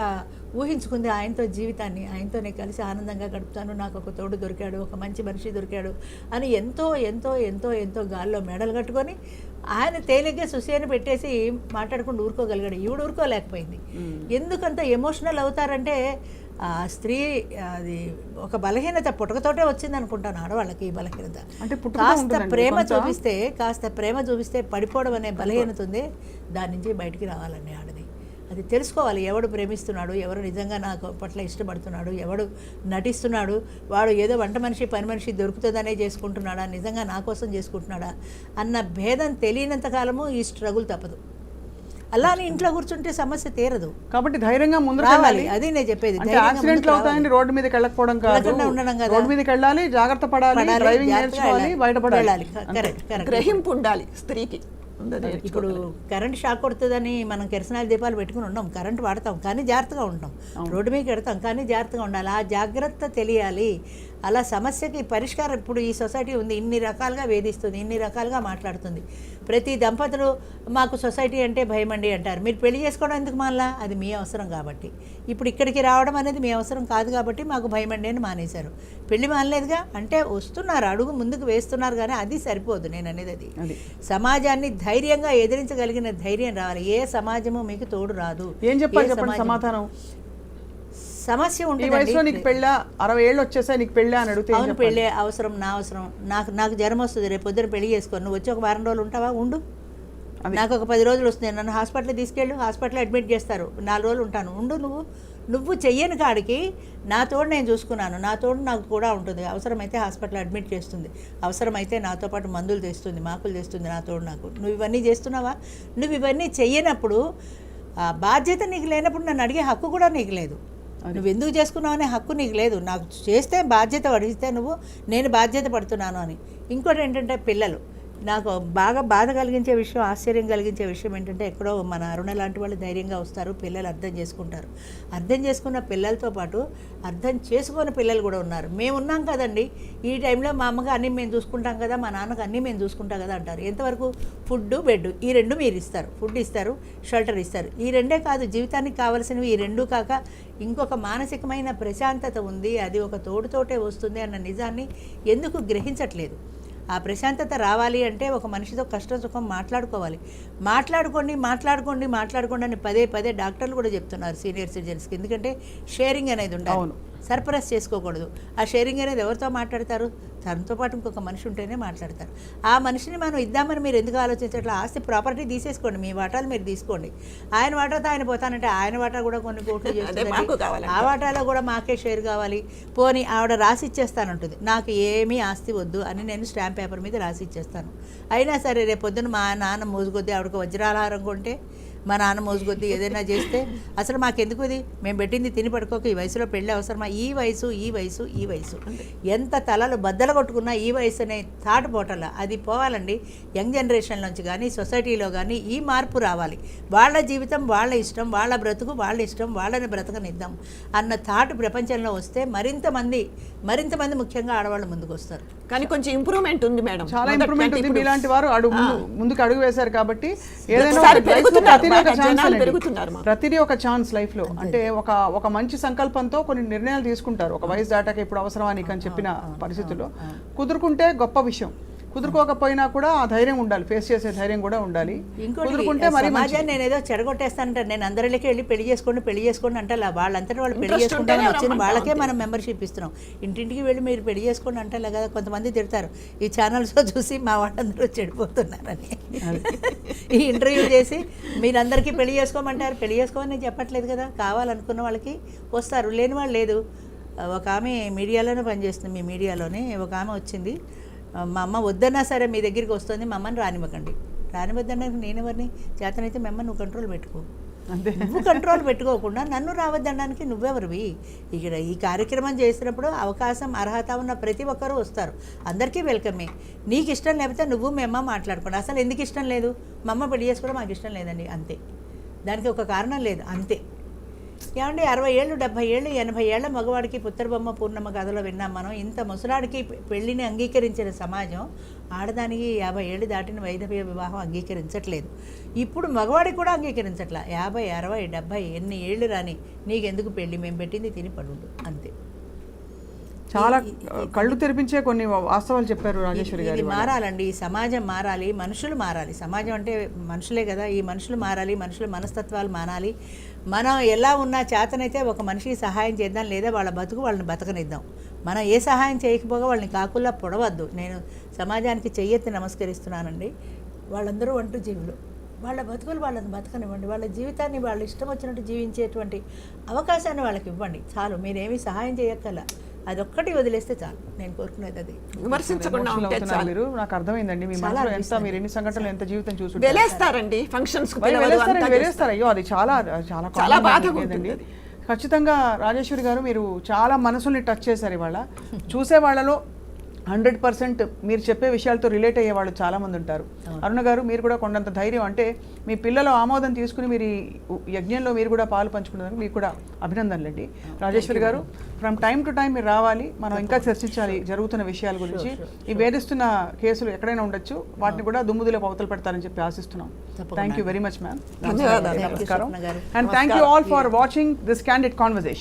ఊహించుకుంది ఆయనతో జీవితాన్ని, ఆయనతోనే కలిసి ఆనందంగా గడుపుతాను, నాకు ఒక తోడు దొరికాడు, ఒక మంచి మనిషి దొరికాడు అని ఎంతో ఎంతో ఎంతో ఎంతో గాల్లో మెడలు కట్టుకొని ఆయన తేలిగ్గా సుసేని పెట్టేసి మాట్లాడుకుంటూ ఊరుకోగలిగాడు. ఈవిడ ఊరుకోలేకపోయింది. ఎందుకంత ఎమోషనల్ అవుతారంటే ఆ స్త్రీ అది ఒక బలహీనత పుట్టకతోటే వచ్చింది అనుకుంటాను ఆడవాళ్ళకి. ఈ బలహీనత కాస్త ప్రేమ చూపిస్తే పడిపోవడం అనే బలహీనత ఉంది, దాని నుంచి బయటికి రావాలండి ఆడది. అది తెలుసుకోవాలి, ఎవడు ప్రేమిస్తున్నాడు, ఎవరు నిజంగా నాకు పట్ల ఇష్టపడుతున్నాడు, ఎవడు నటిస్తున్నాడు, వాడు ఏదో వంట మనిషి పని మనిషి దొరుకుతుందనే చేసుకుంటున్నాడా, నిజంగా నా కోసం చేసుకుంటున్నాడా అన్న భేదం తెలియనంత కాలము ఈ స్ట్రగుల్ తప్పదు. అలానే ఇంట్లో కూర్చుంటే సమస్య తీరదు. కాబట్టి ధైర్యంగా ముందుకు రావాలి, అది నేను చెప్పేది. యాక్సిడెంట్లు అవుతాయని రోడ్డు మీదకి వెళ్ళకపోవడం కాదు, ఉండడం కదా. రోడ్డు మీదకి వెళ్ళాలి, జాగ్రత్త పడాలి, డ్రైవింగ్ నేర్చుకోవాలి, బయటపడాలి. గ్రహింపు ఉండాలి స్త్రీకి. ఇప్పుడు కరెంట్ షాక్ కొడుతుందని మనం కిరసనాయిల దీపాలు పెట్టుకుని ఉన్నాం, కరెంట్ వాడతాం కానీ జాగ్రత్తగా ఉంటాం, రోడ్డు మీద పెడతాం కానీ జాగ్రత్తగా ఉండాలి. ఆ జాగ్రత్త తెలియాలి. అలా సమస్యకి పరిష్కారం ఇప్పుడు ఈ సొసైటీ ఉంది, ఇన్ని రకాలుగా వేధిస్తుంది, ఇన్ని రకాలుగా మాట్లాడుతుంది. ప్రతి దంపతులు మాకు సొసైటీ అంటే భయమండి అంటారు. మీరు పెళ్లి చేసుకోవడం ఎందుకు మళ్ళా? అది మీ అవసరం కాబట్టి. ఇప్పుడు ఇక్కడికి రావడం అనేది మీ అవసరం కాదు కాబట్టి మాకు భయమండి అని మానేశారు. పెళ్లి మానలేదుగా అంటే వస్తున్నారు, అడుగు ముందుకు వేస్తున్నారు, కానీ అది సరిపోదు. నేను అనేది అది సమాజాన్ని ధైర్యంగా ఎదిరించగలిగిన ధైర్యం రావాలి. ఏ సమాజము మీకు తోడు రాదు. ఏం చెప్పాలి చెప్పండి సమాధానం? సమస్య ఉంటుంది. 60 ఏళ్ళు వచ్చేసా నీకు పెళ్ళా అని అడిగితే అవును, పెళ్ళే అవసరం, నా అవసరం, నాకు జ్వరం వస్తుంది, రేపు పొద్దున పెళ్లి చేసుకోను, నువ్వు వచ్చి ఒక 10 రోజులు ఉంటావా, ఉండు, నాకు ఒక 10 రోజులు వస్తుంది, నన్ను హాస్పిటల్ తీసుకెళ్ళు, హాస్పిటల్లో అడ్మిట్ చేస్తారు, 4 రోజులు ఉంటాను, ఉండు. నువ్వు చెయ్యని కాడికి నా తోడు నేను చూసుకున్నాను, నా తోడు నాకు కూడా ఉంటుంది. అవసరమైతే హాస్పిటల్ అడ్మిట్ చేస్తుంది, అవసరమైతే నాతో పాటు మందులు తెస్తుంది, మాకులు తెస్తుంది, నా తోడు నాకు. నువ్వు ఇవన్నీ చేస్తున్నావా? నువ్వు ఇవన్నీ చెయ్యనప్పుడు బాధ్యత నీకు లేనప్పుడు నన్ను అడిగే హక్కు కూడా నీకు లేదు. నువ్వు ఎందుకు చేసుకున్నావు అనే హక్కు నీకు లేదు. నాకు చేస్తే బాధ్యత వడిస్తే నేను బాధ్యత పడుతున్నాను అని. ఇంకోటి ఏంటంటే పిల్లలు, నాకు బాగా బాధ కలిగించే విషయం, ఆశ్చర్యం కలిగించే విషయం ఏంటంటే ఎక్కడో మన అరుణ లాంటి వాళ్ళు ధైర్యంగా వస్తారు, పిల్లలు అర్థం చేసుకుంటారు. అర్థం చేసుకున్న పిల్లలతో పాటు అర్థం చేసుకున్న పిల్లలు కూడా ఉన్నారు. మేము ఉన్నాం కదండి, ఈ టైంలో మా అమ్మకి అన్నీ మేము చూసుకుంటాం కదా, మా నాన్నకు అన్నీ మేము చూసుకుంటాం కదా అంటారు. ఎంతవరకు? ఫుడ్, బెడ్, ఈ 2 మీరు ఇస్తారు. ఫుడ్ ఇస్తారు, షెల్టర్ ఇస్తారు. ఈ 2 కాదు, జీవితానికి కావాల్సినవి ఈ 2 కాక ఇంకొక మానసికమైన ప్రశాంతత ఉంది, అది ఒక తోడుతోటే వస్తుంది అన్న నిజాన్ని ఎందుకు గ్రహించట్లేదు? ఆ ప్రశాంతత రావాలి అంటే ఒక మనిషితో కష్ట సుఖం మాట్లాడుకోవాలి. మాట్లాడుకోండి అని పదే డాక్టర్లు కూడా చెప్తున్నారు సీనియర్ సిటిజన్స్కి. ఎందుకంటే షేరింగ్ అనేది ఉండాలి. సర్ప్రైజ్ చేసుకోకూడదు. ఆ షేరింగ్ అనేది ఎవరితో మాట్లాడతారు? తనతో పాటు ఇంకొక మనిషి ఉంటేనే మాట్లాడతారు. ఆ మనిషిని మనం ఇద్దామని మీరు ఎందుకు ఆలోచించట్లా? ఆస్తి ప్రాపర్టీ తీసేసుకోండి, మీ వాటాలు మీరు తీసుకోండి. ఆయన వాటాతో ఆయన పోతానంటే ఆయన వాటా కూడా కొన్ని కోట్లు చేస్తుంది, ఆ వాటాలో కూడా మాకే షేర్ కావాలి. పోనీ ఆవిడ రాసి ఇచ్చేస్తానంటుంది, నాకు ఏమీ ఆస్తి వద్దు అని నేను స్టాంప్ పేపర్ మీద రాసి ఇచ్చేస్తాను. అయినా సరే రేపు పొద్దున మా నాన్న మోసుకొద్ది ఆవిడకు వజ్రాలహారం కొంటే, మా నాన్న మోసుకొద్ది ఏదైనా చేస్తే అసలు మాకెందుకు ఇది? మేము పెట్టింది తిని పడుకోక ఈ వయసులో పెళ్ళి అవసరమా? ఈ వయసు ఎంత తలలు బద్దలు కొట్టుకున్నా ఈ వయసు అనే థాట్ పోటల అది పోవాలండి. యంగ్ జనరేషన్ నుంచి కానీ సొసైటీలో కానీ ఈ మార్పు రావాలి. వాళ్ళ జీవితం వాళ్ళ ఇష్టం, వాళ్ళ బ్రతుకు వాళ్ళ ఇష్టం, వాళ్ళని బ్రతకనిద్దాం అన్న థాట్ ప్రపంచంలో వస్తే మరింత మంది ముఖ్యంగా ఆడవాళ్ళు ముందుకు వస్తారు. కానీ కొంచెం ఇంప్రూవ్మెంట్ ఉంది మేడం, చాలా ఇంప్రూవ్మెంట్ ఉంది. మీలాంటి వారు ముందుకు అడుగు వేశారు కాబట్టి ఏదైనా ప్రతిదీ ఒక ఛాన్స్ లైఫ్ లో. అంటే ఒక మంచి సంకల్పంతో కొన్ని నిర్ణయాలు తీసుకుంటారు. ఒక వయసు దాటాక ఇప్పుడు అవసరమా నీకు అని చెప్పిన పరిస్థితుల్లో కుదురుకుంటే గొప్ప విషయం, కుదురుకోకపోయినా కూడా ఆ ధైర్యం ఉండాలి, ఫేస్ చేసే ధైర్యం కూడా ఉండాలి. కుదురుకుంటే మరి సమాజాన్ని నేను ఏదో చెడగొట్టేస్తానంటారు. నేను అందరిలోకి వెళ్ళి పెళ్లి చేసుకోండి అంటే వాళ్ళంతటా వాళ్ళు పెళ్లి చేసుకుంటారని వచ్చింది వాళ్ళకే మనం మెంబర్షిప్ ఇస్తున్నాం. ఇంటింటికి వెళ్ళి మీరు పెళ్లి చేసుకోండి అంటే కదా. కొంతమంది తిడతారు ఈ ఛానల్స్లో చూసి మా వాళ్ళందరూ చెడిపోతున్నారని. ఈ ఇంటర్వ్యూ చేసి మీరందరికీ పెళ్లి చేసుకోమంటారు. పెళ్లి చేసుకోమని నేను చెప్పట్లేదు కదా. కావాలనుకున్న వాళ్ళకి వస్తారు, లేని వాళ్ళు లేదు. ఒక ఆమె మీడియాలోనే పనిచేస్తుంది, మీ మీడియాలోనే ఒక ఆమె వచ్చింది, మా అమ్మ వద్దన్నా సరే మీ దగ్గరికి వస్తుంది, మా అమ్మని రానివద్దనడానికి నేనెవరిని? చేతనైతే మీ అమ్మ నువ్వు కంట్రోల్ పెట్టుకో. నువ్వు కంట్రోల్ పెట్టుకోకుండా నన్ను రావద్దనడానికి నువ్వెవరివి? ఇక్కడ ఈ కార్యక్రమం చేసినప్పుడు అవకాశం అర్హత ఉన్న ప్రతి ఒక్కరూ వస్తారు, అందరికీ వెల్కమే. నీకు ఇష్టం లేకపోతే నువ్వు మీ అమ్మ మాట్లాడుకోండి. అసలు ఎందుకు ఇష్టం లేదు? మా అమ్మ పెళ్లి చేసుకోవడం మాకు ఇష్టం లేదండి, అంతే. దానికి ఒక కారణం లేదు, అంతే. ఏమండి 60 ఏళ్ళు 70 ఏళ్ళు 80 ఏళ్ల మగవాడికి పుత్తరబొమ్మ పూర్ణమ్మ కథలో విన్నాం మనం. ఇంత ముసలాడికి పెళ్లిని అంగీకరించిన సమాజం ఆడదానికి 50 ఏళ్ళు దాటిన వైధవ్య వివాహం అంగీకరించట్లేదు. ఇప్పుడు మగవాడికి కూడా అంగీకరించట్లా. 50 60 70 ఎన్ని ఏళ్ళు రాని నీకెందుకు పెళ్ళి, మేము పెట్టింది తిని పడుండు, అంతే. చాలా కళ్ళు తెరిపించే కొన్ని వాస్తవాలు చెప్పారు రాజేశ్వరి గారు. ఇది మారాలండి, ఈ సమాజం మారాలి, మనుషులు మారాలి. సమాజం అంటే మనుషులే కదా, ఈ మనుషులు మారాలి, మనుషుల మనస్తత్వాలు మారాలి. మనం ఎలా ఉన్నా చేతనైతే ఒక మనిషికి సహాయం చేద్దాం, లేదా వాళ్ళ బతుకు వాళ్ళని బతకనిద్దాం. మనం ఏ సహాయం చేయకపోగా వాళ్ళని కాకుల్లా పొడవద్దు. నేను సమాజానికి చెయ్యెత్తి నమస్కరిస్తున్నానండి. వాళ్ళందరూ వంటూ జీవులు, వాళ్ళ బతుకులు వాళ్ళని బతకనివ్వండి. వాళ్ళ జీవితాన్ని వాళ్ళు ఇష్టం వచ్చినట్టు జీవించేటువంటి అవకాశాన్ని వాళ్ళకి ఇవ్వండి, చాలు. మీరేమీ సహాయం చేయక్కర్లా, అదొక్కటి వదిలేస్తే చాలు. నేను కోరుకునేది అది. విమర్శించకుండా మీరు నాకు అర్థమైందండి. మీ మనసులో ఎంత, మీరు ఎన్ని సంఘటనలు ఎంత జీవితం చూసుంటారు. వెళ్ళేస్తారండి ఫంక్షన్స్, వెళ్ళేస్తారు. అయ్యో అది చాలా చాలా చాలా బాధగా ఉంటుంది. ఖచ్చితంగా రాజేశ్వరి గారు మీరు చాలా మనసుల్ని టచ్ చేశారు ఇవాళ. చూసే వాళ్ళలో 100% మీరు చెప్పే విషయాలతో రిలేట్ అయ్యే వాళ్ళు చాలామంది ఉంటారు. అరుణ గారు మీరు కూడా కొండంత ధైర్యం, అంటే మీ పిల్లల ఆమోదం తీసుకుని మీరు ఈ యజ్ఞంలో మీరు కూడా పాలు పంచుకున్నందుకు మీకు కూడా అభినందనలండి. రాజేశ్వరి గారు ఫ్రమ్ టైం టు టైం మీరు రావాలి, మనం ఇంకా చర్చించాలి జరుగుతున్న విషయాల గురించి. ఈ వేధిస్తున్న కేసులు ఎక్కడైనా ఉండొచ్చు, వాటిని కూడా దుమ్ముదిలో అవతలు పెడతారని చెప్పి ఆశిస్తున్నాం. Thank you very much ma'am. నమస్కారం. And thank you all for watching this candid conversation.